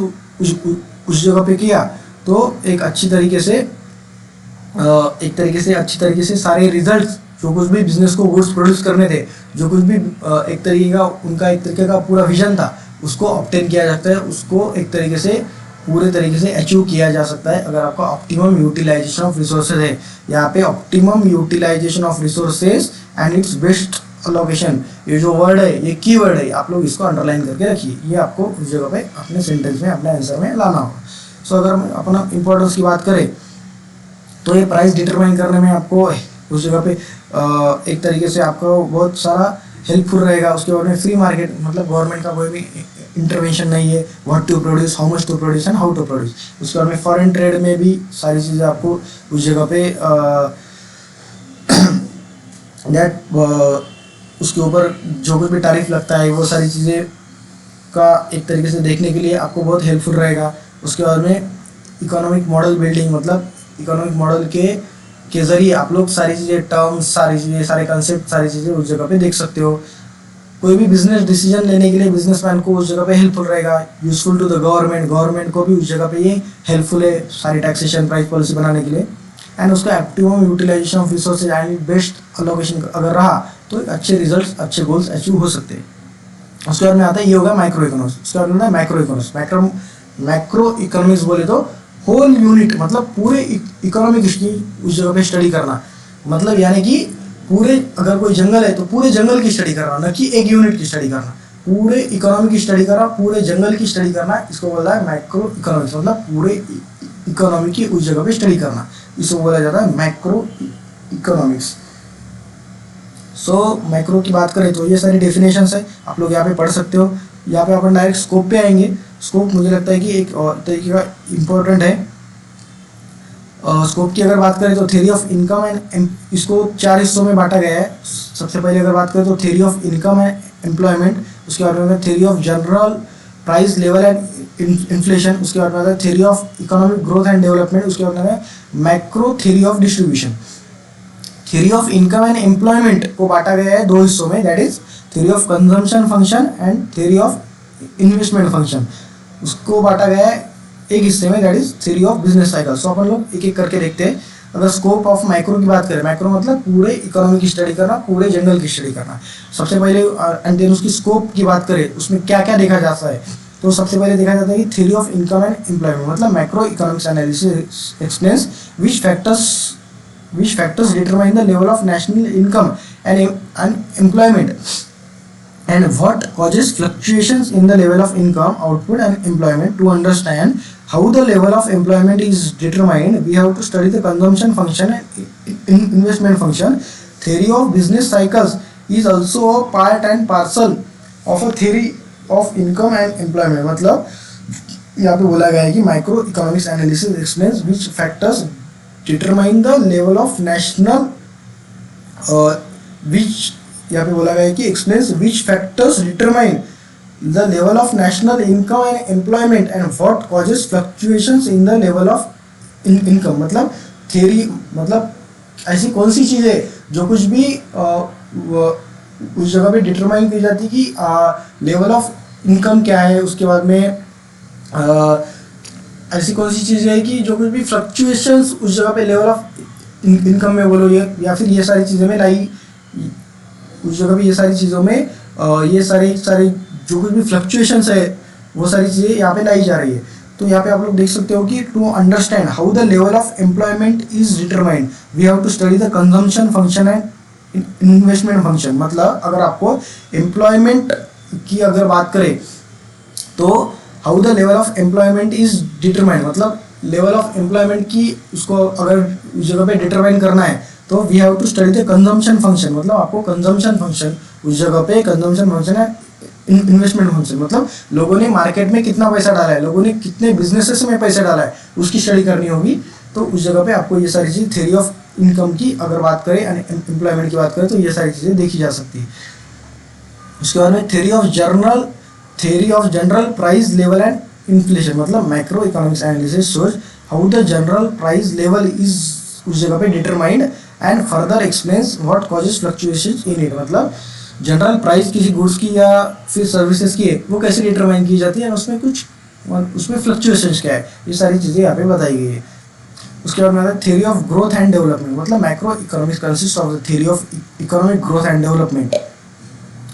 उस जगह पे किया तो एक अच्छी तरीके से अच्छी तरीके से सारे रिजल्ट्स जो कुछ भी बिजनेस को गुड्स प्रोड्यूस करने थे, जो कुछ भी एक तरीके का पूरा विजन था उसको ऑब्टेन किया जाता है, उसको एक तरीके से पूरे तरीके से अचीव किया जा सकता है अगर आपका ऑप्टिमम यूटिलाइजेशन ऑफ रिसोर्सेज है. यहाँ पे optimum utilization of resources and its best allocation, ये जो वर्ड है ये की वर्ड है, आप लोग इसको अंडरलाइन करके रखिए. ये आपको उस जगह पे अपने सेंटेंस में अपने आंसर में लाना होगा. सो अगर हम अपना इंपॉर्टेंस की बात करें तो ये प्राइस डिटरमाइन करने में आपको उस जगह पे एक तरीके से आपको बहुत सारा हेल्पफुल रहेगा. उसके बाद में फ्री मार्केट, मतलब गवर्नमेंट का कोई भी इंटरवेंशन नहीं है, what to produce, how much to produce and how to produce. उसके बाद में फॉरेन ट्रेड में भी सारी चीज़ें आपको उस जगह पे उसके ऊपर जो कुछ भी तारीफ लगता है वो सारी चीज़ें का एक तरीके से देखने के लिए आपको बहुत हेल्पफुल रहेगा. उसके बाद में इकोनॉमिक मॉडल बिल्डिंग, मतलब इकोनॉमिक मॉडल के ज़रिए आप लोग सारी चीज़ें टर्म्स, सारी चीज़ें, सारे कंसेप्ट, सारी चीज़ें उस जगह पे देख सकते हो. कोई भी बिजनेस डिसीजन लेने के लिए बिजनेसमैन को उस जगह पे हेल्पफुल रहेगा. यूजफुल टू द गवर्नमेंट को भी उस जगह पे ये हेल्पफुल है सारी टैक्सेशन प्राइस पॉलिसी बनाने के लिए. एंड उसका optimum utilization of resources and best allocation अगर रहा तो अच्छे रिजल्ट्स, अच्छे गोल्स अचीव हो सकते हैं. उसके बाद में आता है ये होगा माइक्रो इकोनॉमिक्स. उसके बाद में आता है माइक्रो इकोनॉमिक्स. माइक्रो इकोनॉमिक्स बोले तो होल यूनिट, मतलब पूरे इकोनॉमिक की उस जगह पे स्टडी करना. मतलब यानी कि पूरे, अगर कोई जंगल है तो पूरे जंगल की स्टडी करना, न कि एक यूनिट की स्टडी करना. पूरे इकोनॉमी की स्टडी करना, पूरे जंगल की स्टडी करना, इसको बोला है माइक्रो इकोनॉमिक्स. मतलब पूरे इकोनॉमी की उस जगह पे स्टडी करना, इसको बोला जाता है माइक्रो इकोनॉमिक्स. सो माइक्रो की बात करें तो ये सारी डेफिनेशंस है, आप लोग यहाँ पे पढ़ सकते हो. यहाँ पे अपन डायरेक्ट स्कोप पे आएंगे. स्कोप मुझे लगता है कि एक और तरीके का इम्पोर्टेंट है. स्कोप की अगर बात करें तो थ्योरी ऑफ इनकम एंड, इसको 4 हिस्सों में बांटा गया है. सबसे पहले अगर बात करें तो theory of income and employment, उसके बाद में theory of general price level and inflation, उसके बाद में theory of economic growth and development, उसके बाद में macro theory of distribution. Theory of income and employment को बांटा गया है 2 हिस्सों में, that is theory of consumption function and theory of investment function. उसको बांटा गया है एक हिस्से में, that is theory of business cycle. सो अपन लोग एक एक करके देखते हैं. अगर स्कोप ऑफ माइक्रो की बात करें, माइक्रो मतलब पूरे इकोनॉमी की स्टडी करना, पूरे जंगल की स्टडी करना। सबसे पहले एंड देन उसकी स्कोप की बात करें, उसमें क्या क्या देखा जाता है, तो सबसे पहले देखा जाता है कि theory of income and employment, मतलब macro economics analysis explains which factors determine the level of national income and employment, and what causes fluctuations in the level of income, output and employment. To understand how the level of employment is determined, we have to study the consumption function and investment function. Theory of business cycles is also a part and parcel of a theory of income and employment. मतलब यहाँ पे बोला गया है कि micro economics analysis explains which factors determine the level of national, which यहाँ पे बोला गया है कि explains which factors determine the level of national income and employment and what causes fluctuations in the level of income. मतलब theory मतलब ऐसी कौन सी चीज़ें जो कुछ भी उस जगह पे डिटरमाइन की जाती कि लेवल ऑफ इनकम क्या है, उसके बाद में ऐसी कौन सी चीज़ें है कि जो कुछ भी फ्लक्चुएशंस उस जगह पे लेवल ऑफ इनकम में बोलो ये, या फिर ये सारी चीज़ों में लाई, उस जगह पे ये सारी चीज़ों में ये सारी जो कुछ भी फ्लक्चुएशंस है वो सारी चीज़ें यहाँ पे लाई जा रही है। तो यहाँ पे आप लोग देख सकते हो कि to understand how the level of employment is determined we have to study the consumption function and investment function. मतलब अगर आपको एम्प्लॉयमेंट की अगर बात करें तो how the level of employment is determined, मतलब लेवल ऑफ एम्प्लॉयमेंट की उसको अगर उस जगह पे डिटरमाइन करना है तो we have to study the consumption function. मतलब आपको कंजम्पशन फंक्शन उस जगह पे कंजम्पशन फंक्शन है, इन्वेस्टमेंट फंक्शन मतलब लोगों ने मार्केट में कितना पैसा डाला है, लोगों ने कितने बिजनेसेस में पैसा डाला है, उसकी स्टडी करनी होगी। तो उस जगह पे आपको ये सारी चीज़ थ्योरी ऑफ इनकम की अगर बात करें, एम्प्लॉयमेंट की बात करें तो ये सारी चीज़ें देखी जा सकती है। उसके बाद में theory of general price level and inflation, मतलब macro economics analysis shows how the general price level is उस जगह पे determined and further explains what causes fluctuations in it. मतलब जनरल प्राइस किसी गुड्स की या फिर सर्विसेज की है वो कैसे डिटरमाइन की जाती है, उसमें फ्लक्चुएशंस क्या है, ये सारी चीज़ें यहाँ पे बताई गई है। उसके बाद में theory of growth and development, मतलब macro economics consist of the theory of economic growth and development.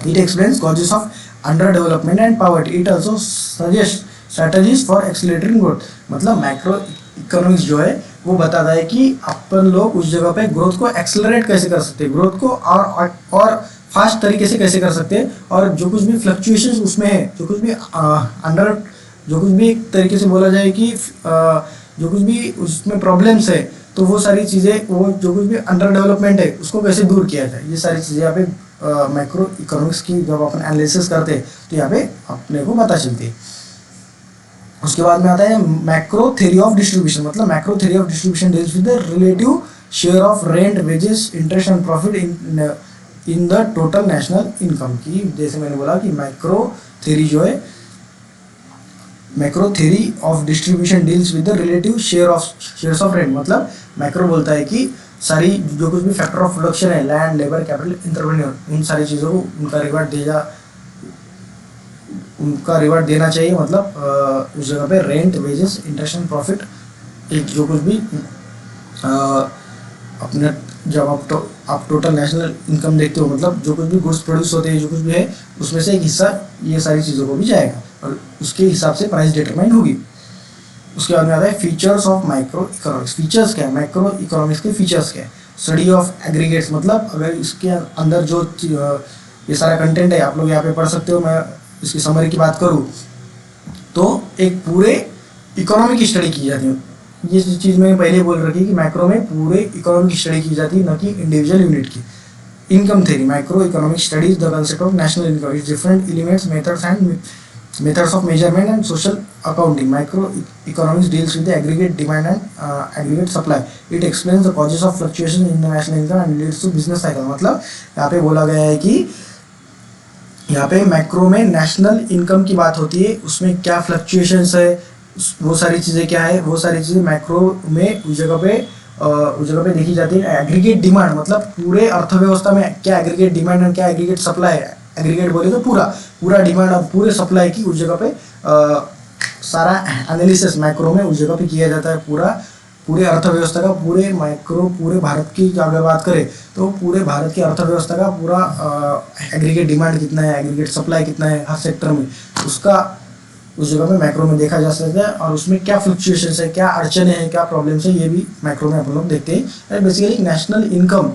It explains causes of under development and poverty. It also suggest strategies for accelerating growth. मतलब macro economics जो है वो बताता है कि अपन लोग उस जगह पे ग्रोथ को एक्सेलरेट कैसे कर सकते हैं, ग्रोथ को और फास्ट तरीके से कैसे कर सकते हैं, और जो कुछ भी फ्लक्चुएशंस उसमें है, जो कुछ भी एक तरीके से बोला जाए कि जो कुछ भी उसमें प्रॉब्लम्स है तो वो सारी चीज़ें, वो जो कुछ भी अंडर डेवलपमेंट है उसको कैसे दूर किया जाए, ये सारी चीज़ें यहाँ पे मैक्रो इकोनॉमिक्स की जब अपन एनालिसिस करते हैं तो यहाँ पे अपने को पता चलती है। उसके बाद में आता है मैक्रो थ्योरी ऑफ डिस्ट्रीब्यूशन। मतलब macro theory of distribution deals with the relative share of rent, wages, interest and profit in the total national income की। जैसे मैंने बोला कि मैक्रो थ्योरी जो है, macro theory of distribution deals with the relative shares of rent. मतलब macro बोलता है कि सारी जो कुछ भी फैक्टर ऑफ प्रोडक्शन है, लैंड, लेबर, कैपिटल, एंटरप्रेन्योर, उन सारी चीज़ों को उनका रिवार्ड देना चाहिए। मतलब उस जगह पे rent, wages, interest and profit, एक जो कुछ भी अपने जब आप टोटल नेशनल इनकम देखते हो, मतलब जो कुछ भी गुड्स प्रोड्यूस होते हैं, जो कुछ भी है उसमें से एक हिस्सा ये सारी चीज़ों को भी जाएगा और उसके हिसाब से प्राइस डिटरमाइन होगी। उसके बाद में आता है features of micro economics. Features क्या है, माइक्रो इकोनॉमिक्स के फीचर्स क्या है? स्टडी ऑफ एग्रीगेट्स, मतलब अगर इसके अंदर जो ये सारा कंटेंट है आप लोग यहाँ पे पढ़ सकते हो। मैं इसकी समरी की बात करूँ तो एक पूरे इकोनॉमी की स्टडी की जाती है। ये चीज़ मैंने पहले बोल रखी कि मैक्रो में पूरे इकोनॉमी की स्टडी की जाती है, न कि इंडिविजुअल यूनिट की। Income theory, micro economic studies the concept of national income, it's different elements, methods of measurement and social accounting. Microeconomics deals with the aggregate demand and aggregate supply. It explains the causes of fluctuation in the national income and leads to business cycle. मतलब यहाँ पे बोला गया है कि यहाँ पे macro में नेशनल इनकम की बात होती है, उसमें क्या फ्लक्चुएशंस है, वो सारी चीज़ें क्या है, वो सारी चीज़ें मैक्रो में उस जगह पे देखी जाती है। एग्रीगेट डिमांड, मतलब पूरे अर्थव्यवस्था में क्या एग्रीगेट डिमांड और क्या एग्रीगेट सप्लाई है। एग्रीगेट बोले तो पूरा डिमांड और पूरे सप्लाई की उस जगह पे सारा एनालिसिस मैक्रो में उस जगह पे किया जाता है। पूरा पूरे अर्थव्यवस्था का, पूरे भारत की अगर बात करें तो पूरे भारत की अर्थव्यवस्था का पूरा एग्रीगेट डिमांड कितना है, एग्रीगेट सप्लाई कितना है हर सेक्टर में, उसका उस जगह पे मैक्रो में देखा जा सकता है। और उसमें क्या फ्लक्चुएशन है, क्या अड़चने हैं, क्या प्रॉब्लम्स है, ये भी मैक्रो में अपन लोग देखते हैं। बेसिकली नेशनल इनकम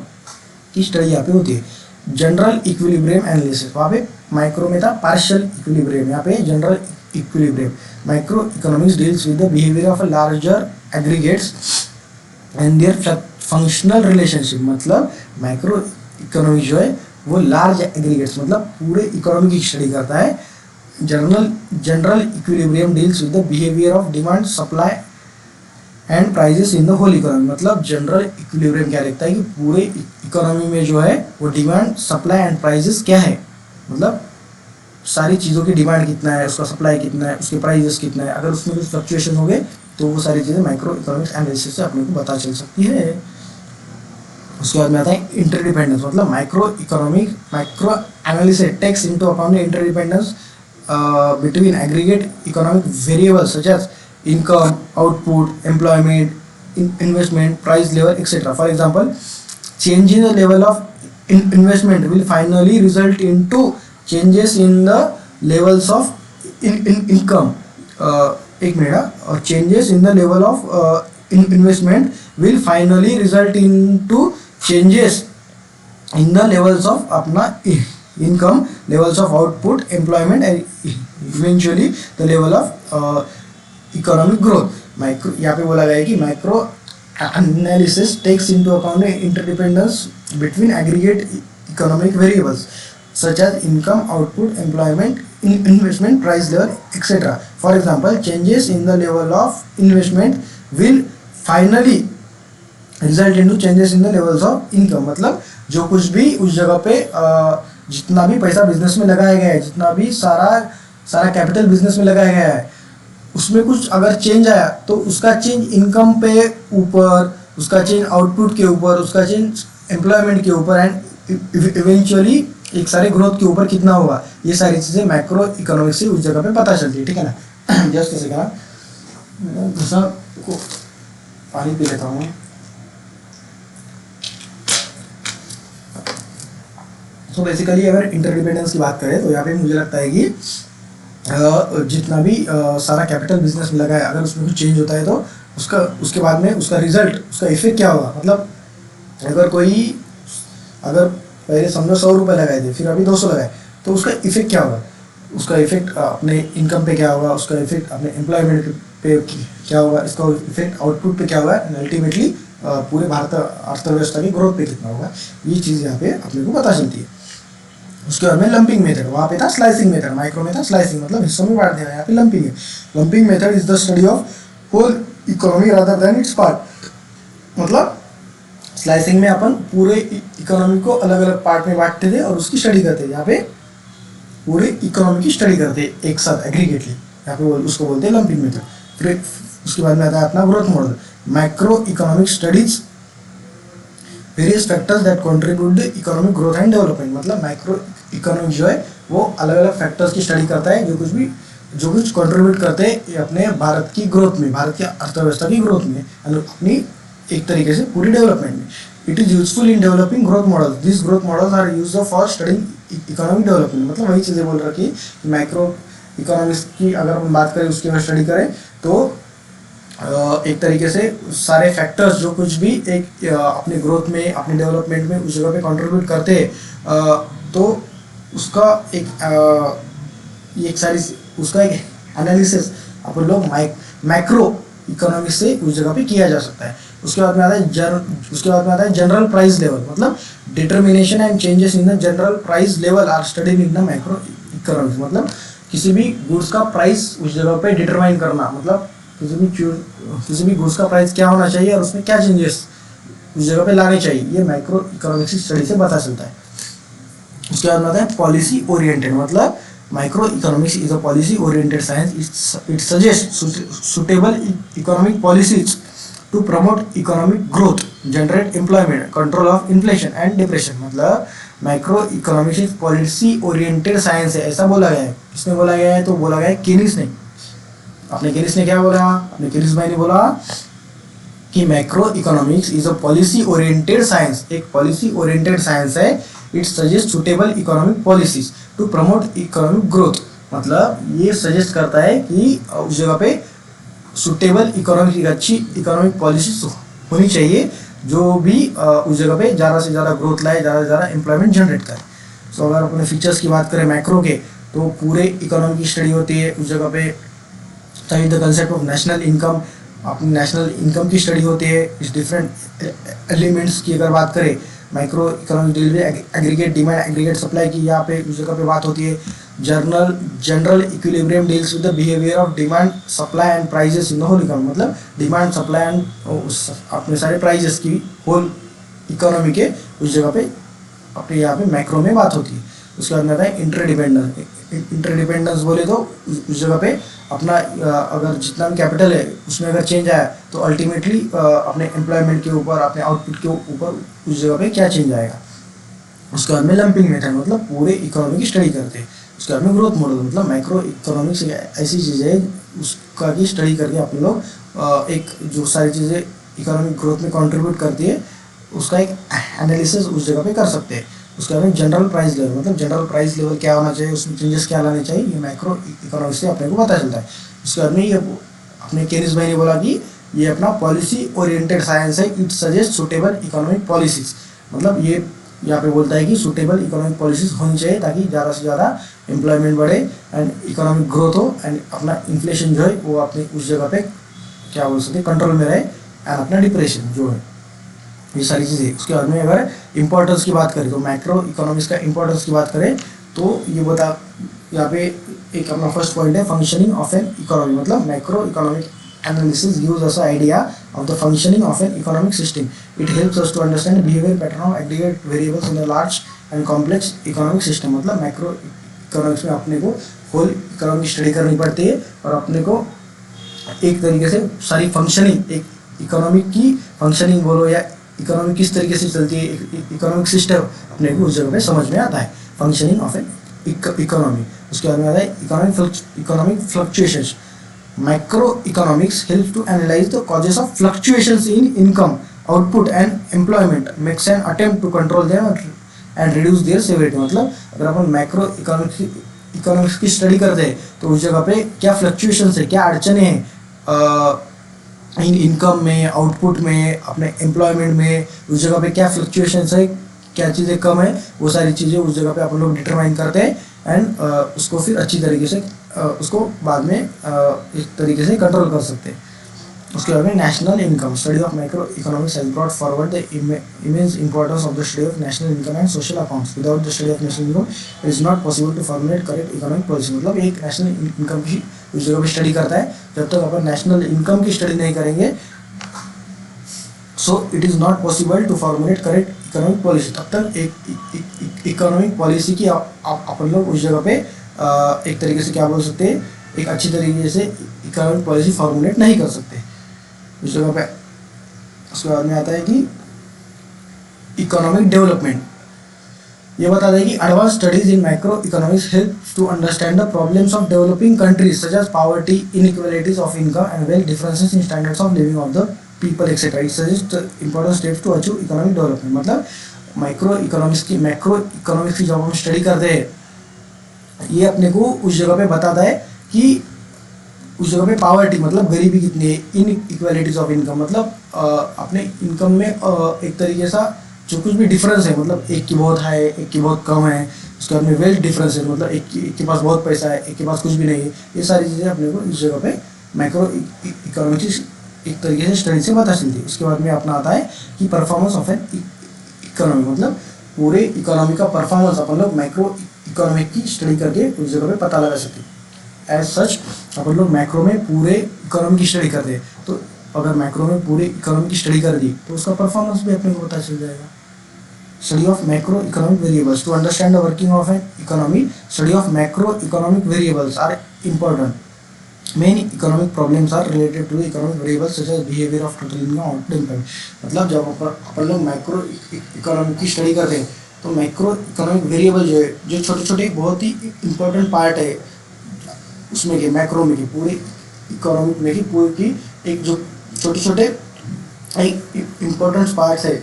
की स्टडी यहाँ पे होती है। जनरल इक्विलिब्रियम एनालिसिस, वहाँ पे माइक्रो में था पार्शियल इक्विलिब्रियम, यहाँ पे general equilibrium. Micro economics deals with the behaviour of a larger aggregates and their functional relationship. मतलब माइक्रो इकोनॉमिक जो है वो लार्ज एग्रीगेट्स मतलब पूरे इकोनॉमी की स्टडी करता है। General equilibrium deals with the behaviour of demand, supply and prices in the whole economy. मतलब जनरल इक्विलिब्रियम क्या देखता है कि पूरे इकोनॉमी में जो है वो डिमांड, सप्लाई एंड प्राइजेस क्या है, मतलब सारी चीज़ों की डिमांड कितना है, उसका सप्लाई कितना है, उसके प्राइजेस कितना है। अगर उसमें कुछ फ्लक्चुएशन हो गए तो वो सारी चीज़ें माइक्रो इकोनॉमिक्स एनालिसिस से अपने को पता चल सकती है। उसके बाद में आता है इंटरडिपेंडेंस। मतलब micro analysis takes into account interdependence between aggregate economic variables such as income, output, employment, investment, price level, etc. For example, change in the level of investment will finally result into changes in the levels of income. एक minute, और changes in the level of investment will finally result into changes in the levels of अपना income, levels of output, employment and eventually the level of economic growth. Micro यहाँ पे बोला गया है कि micro analysis takes into account interdependence between aggregate economic variables such as income, output, employment, investment, price level, etc. For example, changes in the level of investment will finally result into changes in the levels of income. मतलब जो कुछ भी उस जगह पे जितना भी पैसा बिजनेस में लगाया गया है, जितना भी सारा कैपिटल बिजनेस में लगाया गया है, उसमें कुछ अगर चेंज आया तो उसका चेंज इनकम पे ऊपर, उसका चेंज आउटपुट के ऊपर, उसका चेंज एम्प्लॉयमेंट के ऊपर एंड इवेंचुअली एक सारे ग्रोथ के ऊपर कितना होगा, ये सारी चीज़ें मैक्रो इकोनॉमिक्स से उस जगह पे पता चलती है। ठीक है ना। जस्ट ऐसे कहा घुसा को पानी पी लेता हूँ। तो बेसिकली अगर इंटरडिपेंडेंस की बात करें तो यहाँ पे मुझे लगता है कि जितना भी सारा कैपिटल बिजनेस में लगा है, अगर उसमें कुछ चेंज होता है तो उसके बाद में उसका रिजल्ट, उसका इफेक्ट क्या होगा। मतलब अगर पहले समझो 100 रुपये लगाए थे, फिर अभी 200 लगाए, तो उसका इफेक्ट क्या होगा, उसका इफेक्ट अपने इनकम पे क्या होगा, उसका इफेक्ट अपने एम्प्लॉयमेंट पे क्या होगा, इसका इफेक्ट आउटपुट पे क्या होगा, अल्टीमेटली पूरे भारत अर्थव्यवस्था की ग्रोथ पे कितना होगा। ये चीज़ यहाँ पे अपने को पता चलती है। उसके बाद में लंपिंग मेथड, वहाँ पे था स्लाइसिंग मेथड, माइक्रो में था स्लाइसिंग, मतलब हिस्सों में बांट दिया। यहाँ पे लंपिंग है। Lumping method is the study of whole economy rather than its part. मतलब स्लाइसिंग में अपन पूरे इकोनॉमी को अलग अलग पार्ट में बांटते थे और उसकी स्टडी करते थे। यहाँ पे पूरे इकोनॉमी की स्टडी करते एक साथ एग्रीगेटली, यहाँ पे उसको बोलते हैं लंपिंग मेथड। फिर उसके बाद में आता है अपना growth model. Micro economic studies various factors that contribute the economic growth and development. मतलब माइक्रो इकोनॉमिक जो है वो अलग अलग फैक्टर्स की स्टडी करता है जो कुछ कंट्रीब्यूट करते हैं अपने भारत की ग्रोथ में, भारत की अर्थव्यवस्था की ग्रोथ में, अपनी एक तरीके से पूरी डेवलपमेंट में। It is useful in developing growth models. This growth models are used for studying economic development. मतलब वही चीज़ें बोल रखी कि माइक्रो इकोनॉमिक्स की अगर हम बात करें, उसकी अगर स्टडी करें तो एक तरीके से सारे फैक्टर्स जो कुछ भी एक अपने ग्रोथ में, अपने डेवलपमेंट में उस जगह पे कंट्रीब्यूट करते हैं, तो उसका एक एनालिसिस अपन लोग मैक्रो इकोनॉमिक्स से उस जगह पे किया जा सकता है। उसके बाद में आता है जनरल प्राइस लेवल। मतलब determination and changes in the general price level are studied in the macro economics. मतलब किसी भी गुड्स का प्राइस उस जगह पे डिटरमाइन करना, मतलब किसी भी गुड्स का प्राइस क्या होना चाहिए और उसमें क्या चेंजेस उस जगह पे लाने चाहिए, ये माइक्रो इकोनॉमिक्स की स्टडी से पता चलता है। उसके बाद आता है पॉलिसी ओरिएंटेड। मतलब micro economics is a policy oriented science. It suggest suitable economic policies to promote economic growth, generate employment, control of inflation and depression. मतलब माइक्रो इकोनॉमिक्स एक पॉलिसी ओरिएंटेड साइंस है, ऐसा बोला गया है। किसने बोला गया है? तो बोला गया है केनिस ने। अपने केनिस ने क्या बोला? अपने केनिस भाई ने बोला कि macro economics is a policy oriented science, एक पॉलिसी ओरिएंटेड साइंस है। It suggest suitable economic policies to promote economic growth, मतलब ये सजेस्ट करता है कि उस जगह पे सुटेबल इकोनॉमिक, अच्छी इकोनॉमिक पॉलिसीज होनी चाहिए जो भी उस जगह पे ज़्यादा से ज़्यादा ग्रोथ लाए, ज़्यादा से ज़्यादा एम्प्लॉयमेंट जनरेट करे। सो अगर अपने फीचर्स की बात करें मैक्रो के, तो पूरे इकोनॉमी की स्टडी होती है उस जगह पे। चाहे the concept of national income, अपनी नेशनल इनकम की स्टडी होती है। इस डिफरेंट एलिमेंट्स की अगर बात करें, माइक्रो इकोनॉमिक डील में एग्रीगेट डिमांड, एग्रीगेट सप्लाई की यहाँ पे उस जगह पे बात होती है। General equilibrium deals with the behaviour of demand supply and prices in the whole economy, मतलब डिमांड सप्लाई एंड अपने सारे प्राइजेस की होल इकोनॉमी के उस जगह पे अपने यहाँ पे मैक्रो में बात होती है। उसके बाद में आता है इंटरडिपेंडेंस बोले तो उस जगह पे अपना अगर जितना भी कैपिटल है उसमें अगर चेंज आया तो अल्टीमेटली अपने एम्प्लॉयमेंट के ऊपर, अपने आउटपुट के ऊपर उस जगह पे क्या चेंज आएगा। उसके बाद में लंपिंग मेथड, मतलब पूरे इकोनॉमी की स्टडी करते हैं। उसके बाद में ग्रोथ मॉडल, मतलब माइक्रो इकोनॉमिक्स ऐसी चीज़ है उसका की स्टडी करके अपने लोग एक जो सारी चीज़ें इकोनॉमिक ग्रोथ में कंट्रीब्यूट करती है उसका एक एनालिसिस उस जगह पे कर सकते हैं। उसके बाद में जनरल प्राइस लेवल, मतलब जनरल प्राइस लेवल क्या होना चाहिए, उसमें चेंजेस क्या लाने चाहिए, ये माइक्रो इकोनॉमिक्स से अपने को पता चलता है। उसके बाद में ये अपने केनिस भाई ने बोला कि ये अपना पॉलिसी ओरिएंटेड साइंस है। It suggest suitable economic policies, मतलब ये यहाँ पे बोलता है कि सुटेबल इकोनॉमिक पॉलिसीज होनी चाहिए ताकि ज़्यादा से ज़्यादा एम्प्लॉयमेंट बढ़े एंड इकोनॉमिक ग्रोथ हो एंड अपना इन्फ्लेशन जो है वो अपने उस जगह पे क्या बोल सकते हैं कंट्रोल में रहे एंड अपना डिप्रेशन जो है, ये सारी चीज़ें। उसके बाद में अगर इम्पोर्टेंस की बात करें तो मैक्रो इकोनॉमिक्स का इम्पोर्टेंस की बात करें तो ये बता, यहाँ पे एक अपना फर्स्ट पॉइंट है फंक्शनिंग ऑफ एन इकोनॉमी, मतलब macro economic analysis gives us an idea of the functioning of an economic system. It helps us to understand the behavior pattern of aggregate variables in a large and complex economic system, मतलब macro economics में अपने को whole economy की study करनी पड़ती है और अपने को एक तरीके से सारी फंक्शनिंग, एक इकोनॉमिक की फंक्शनिंग बोलो या इकोनॉमी किस तरीके से चलती है, इकोनॉमिक सिस्टम अपने को उस जगह पे समझ में आता है, फंक्शनिंग ऑफ एन इकोनॉमी। उसके बाद में आता है economic fluctuations. Macroeconomics helps to analyze the causes of fluctuations in income, output and employment, makes an attempt to control them and reduce their severity। मतलब अगर अपन मैक्रो इकोनॉमिक्स की study करते हैं तो उस जगह पे क्या फ्लक्चुएशंस है, क्या अड़चने हैं इन इनकम में, आउटपुट में, अपने एम्प्लॉयमेंट में, उस जगह पे क्या फ्लक्चुएशंस है, क्या चीज़ें कम है, वो सारी चीज़ें उस जगह पे अपन लोग डिटरमाइन करते हैं एंड उसको फिर अच्छी तरीके से उसको बाद में एक तरीके से कंट्रोल कर सकते हैं। उसके बाद में national income, study of macro economics has brought forward the immense importance of the study of national income and social accounts. Without the study of national income it is not possible to formulate correct economic policy, मतलब एक national income की उस जगह पे study करता है। जब तक अपन नेशनल इनकम की स्टडी नहीं करेंगे so it is not possible to formulate correct economic policy, तब तक एक इकोनॉमिक पॉलिसी की अपन लोग उस जगह पे एक तरीके से क्या बोल सकते हैं, एक अच्छी तरीके से इकोनॉमिक पॉलिसी फॉर्मुलेट नहीं कर सकते उस जगह पे। उसके बाद में आता है कि इकोनॉमिक डेवलपमेंट, ये बताता है कि advance studies in micro economics help to understand the problems of developing countries such as poverty, inequalities of income and wealth, differences in standards of living of the people etcetera. It suggest important steps to achieve economic development, मतलब micro economics की जब हम study करते हैं ये अपने को उस जगह पे बताता है कि उस जगह पे पावर्टी मतलब गरीबी कितनी है, इन इक्वालिटीज ऑफ इनकम मतलब अपने इनकम में एक तरीके सा जो कुछ भी डिफरेंस है, मतलब एक की बहुत हाई है, एक की बहुत कम है। उसके बाद में वेल्थ डिफरेंस है, मतलब एक के पास बहुत पैसा है, एक के पास कुछ भी नहीं है। ये सारी चीज़ें अपने को इस जगह पे माइक्रो इकोनॉमिक्स एक तरीके से स्टडी से पता चलती है। उसके बाद में अपना आता है कि परफॉर्मेंस ऑफ एन इकोनॉमी, मतलब पूरे इकोनॉमी का परफॉर्मेंस अपन लोग माइक्रो इकोनॉमिक की स्टडी करके उस जगह पे पता लगा सकते हैं। एज सच अपन लोग मैक्रो में पूरे इकोनॉमी की स्टडी करते हैं, तो अगर मैक्रो में पूरे इकोनॉमी की स्टडी कर दी तो उसका परफॉर्मेंस भी अपने को पता चल जाएगा। Study of macro economic variables to understand the working of an economy, study of macro economic variables are important. Main economic problems are related to economic variables such as behaviour of total income, output, employment. मतलब जब अपन लोग macro economy की study करते हैं तो macro economic variable जो है, जो छोटे छोटे बहुत ही इंपॉर्टेंट पार्ट है उसमें के मैक्रो में के पूरे इकोनॉमिक में की पूरे की एक जो छोटे छोटे इम्पोर्टेंट पार्ट्स है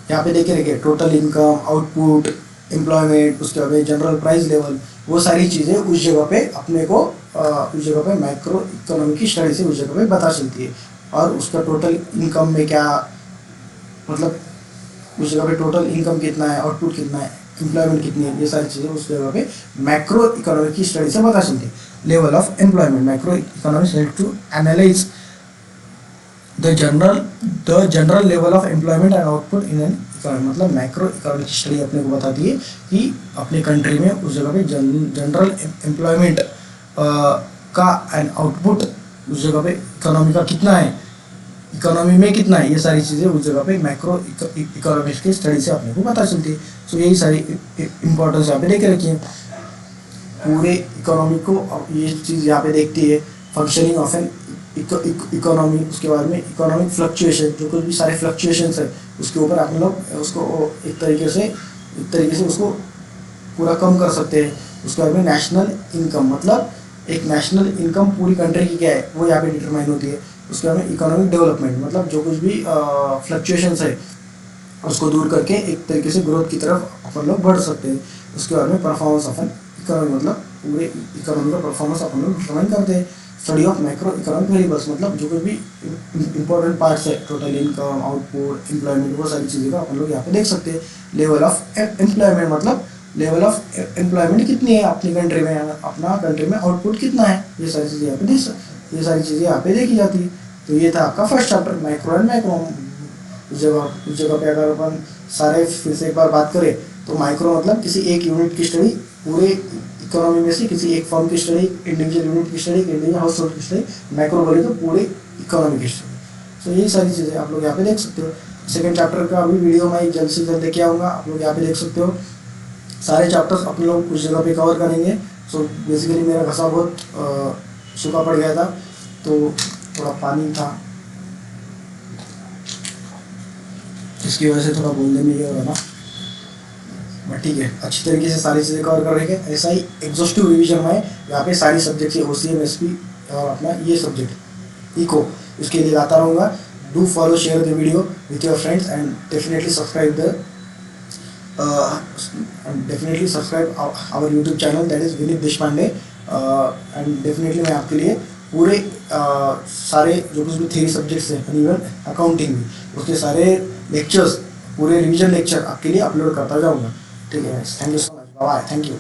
यहाँ पे देखे रखिए, टोटल इनकम, आउटपुट, एम्प्लॉयमेंट, उसके बाद जनरल प्राइस लेवल, वो सारी चीज़ें उस जगह पे अपने को उस जगह पे मैक्रो इकोनॉमी की स्टडी से उस जगह पे पता चलती है। और उसका टोटल इनकम में क्या, मतलब उस जगह पे टोटल इनकम कितना है, आउटपुट कितना है, एम्प्लॉयमेंट कितनी है, ये सारी चीज़ें उस जगह पे मैक्रो इकोनॉमी की स्टडी से पता चलती है। Level of employment, macro economics help to analyse the general level of employment and output in an economy. मतलब मैक्रो इकोनॉमी की स्टडी अपने को बताती है कि अपने कंट्री में उस जगह पे जनरल एम्प्लॉयमेंट का एंड आउटपुट उस जगह पे इकोनॉमी का कितना है, इकोनॉमी में कितना है, ये सारी चीज़ें उस जगह पे मैक्रो इकोनॉमिक्स की स्टडी से अपने को पता चलती है। सो यही सारी इंपॉर्टेंस यहाँ पे देख के रखी है। पूरे इकोनॉमी को ये चीज़ यहाँ पे देखती है, फंक्शनिंग ऑफ एन इकोनॉमी, उसके बाद में इकोनॉमिक फ्लक्चुएशन, जो कुछ भी सारे फ्लक्चुएशंस है उसके ऊपर आप लोग उसको एक तरीके से उसको पूरा कम कर सकते हैं। उसके बाद में नेशनल इनकम, मतलब एक नेशनल इनकम पूरी कंट्री की क्या है वो यहाँ पे डिटरमाइन होती है। उसके बाद में इकोनॉमिक डेवलपमेंट, मतलब जो कुछ भी फ्लक्चुएशंस है उसको दूर करके एक तरीके से ग्रोथ की तरफ अपन लोग बढ़ सकते हैं। उसके बाद में परफॉर्मेंस ऑफ एन इकोनॉमी, मतलब पूरे इकोनॉमी का परफॉर्मेंस अपन लोग डिटरमाइन करते हैं। Study of macro economic variables, मतलब जो कुछ भी इंपॉर्टेंट पार्ट्स है, टोटल इनकम, आउटपुट, एम्प्लॉयमेंट, वो सारी चीज़ें का अपन लोग यहाँ पे देख सकते हैं। लेवल ऑफ एम्प्लॉयमेंट, मतलब लेवल ऑफ एम्प्लॉयमेंट कितनी है अपनी कंट्री में, अपना कंट्री में आउटपुट कितना है, ये सारी चीज़ें यहाँ पे देखी जाती है। तो ये था आपका first chapter, micro and macro. उस जगह पे अगर अपन सारे फिर से एक बार बात करें तो माइक्रो मतलब किसी एक यूनिट की स्टडी, पूरे इकोनॉमी में से किसी एक फर्म की स्टडी, इंडिविजुअल यूनिट की स्टडी, इंडिविजुअल हाउस होल्ड की स्टडी। मैक्रो बोले तो पूरे इकोनॉमी की स्टडी। सो यही सारी चीज़ें आप लोग यहाँ पे देख सकते हो। सेकेंड चैप्टर का अभी वीडियो मैं जल्द से जल्द लेके आऊँगा, आप लोग यहाँ पे देख सकते हो। सारे चैप्टर्स अपन लोग उस जगह पे कवर करेंगे। सो बेसिकली मेरा घसा बहुत सूखा पड़ गया था, तो थोड़ा पानी था, इसकी वजह से थोड़ा बोलने में ये हो रहा था, बट ठीक है, अच्छी तरीके से सारी चीज़ें कवर करेंगे। ऐसा ही एग्जॉस्टिव रिवीजन में यहाँ पे सारी सब्जेक्ट है, OCM, SP और अपना ये सब्जेक्ट इको, उसके लिए लाता रहूँगा। Do follow, share the video with your friends and definitely subscribe our YouTube channel, that is Vineet Deshpande. And definitely मैं आपके लिए पूरे सारे जो कुछ भी थ्योरी सब्जेक्ट्स हैं, इवन अकाउंटिंग भी, उसके सारे लेक्चर्स, पूरे रिवीजन लेक्चर आपके लिए अपलोड करता जाऊँगा। ठीक है, thank you so much, bye, thank you.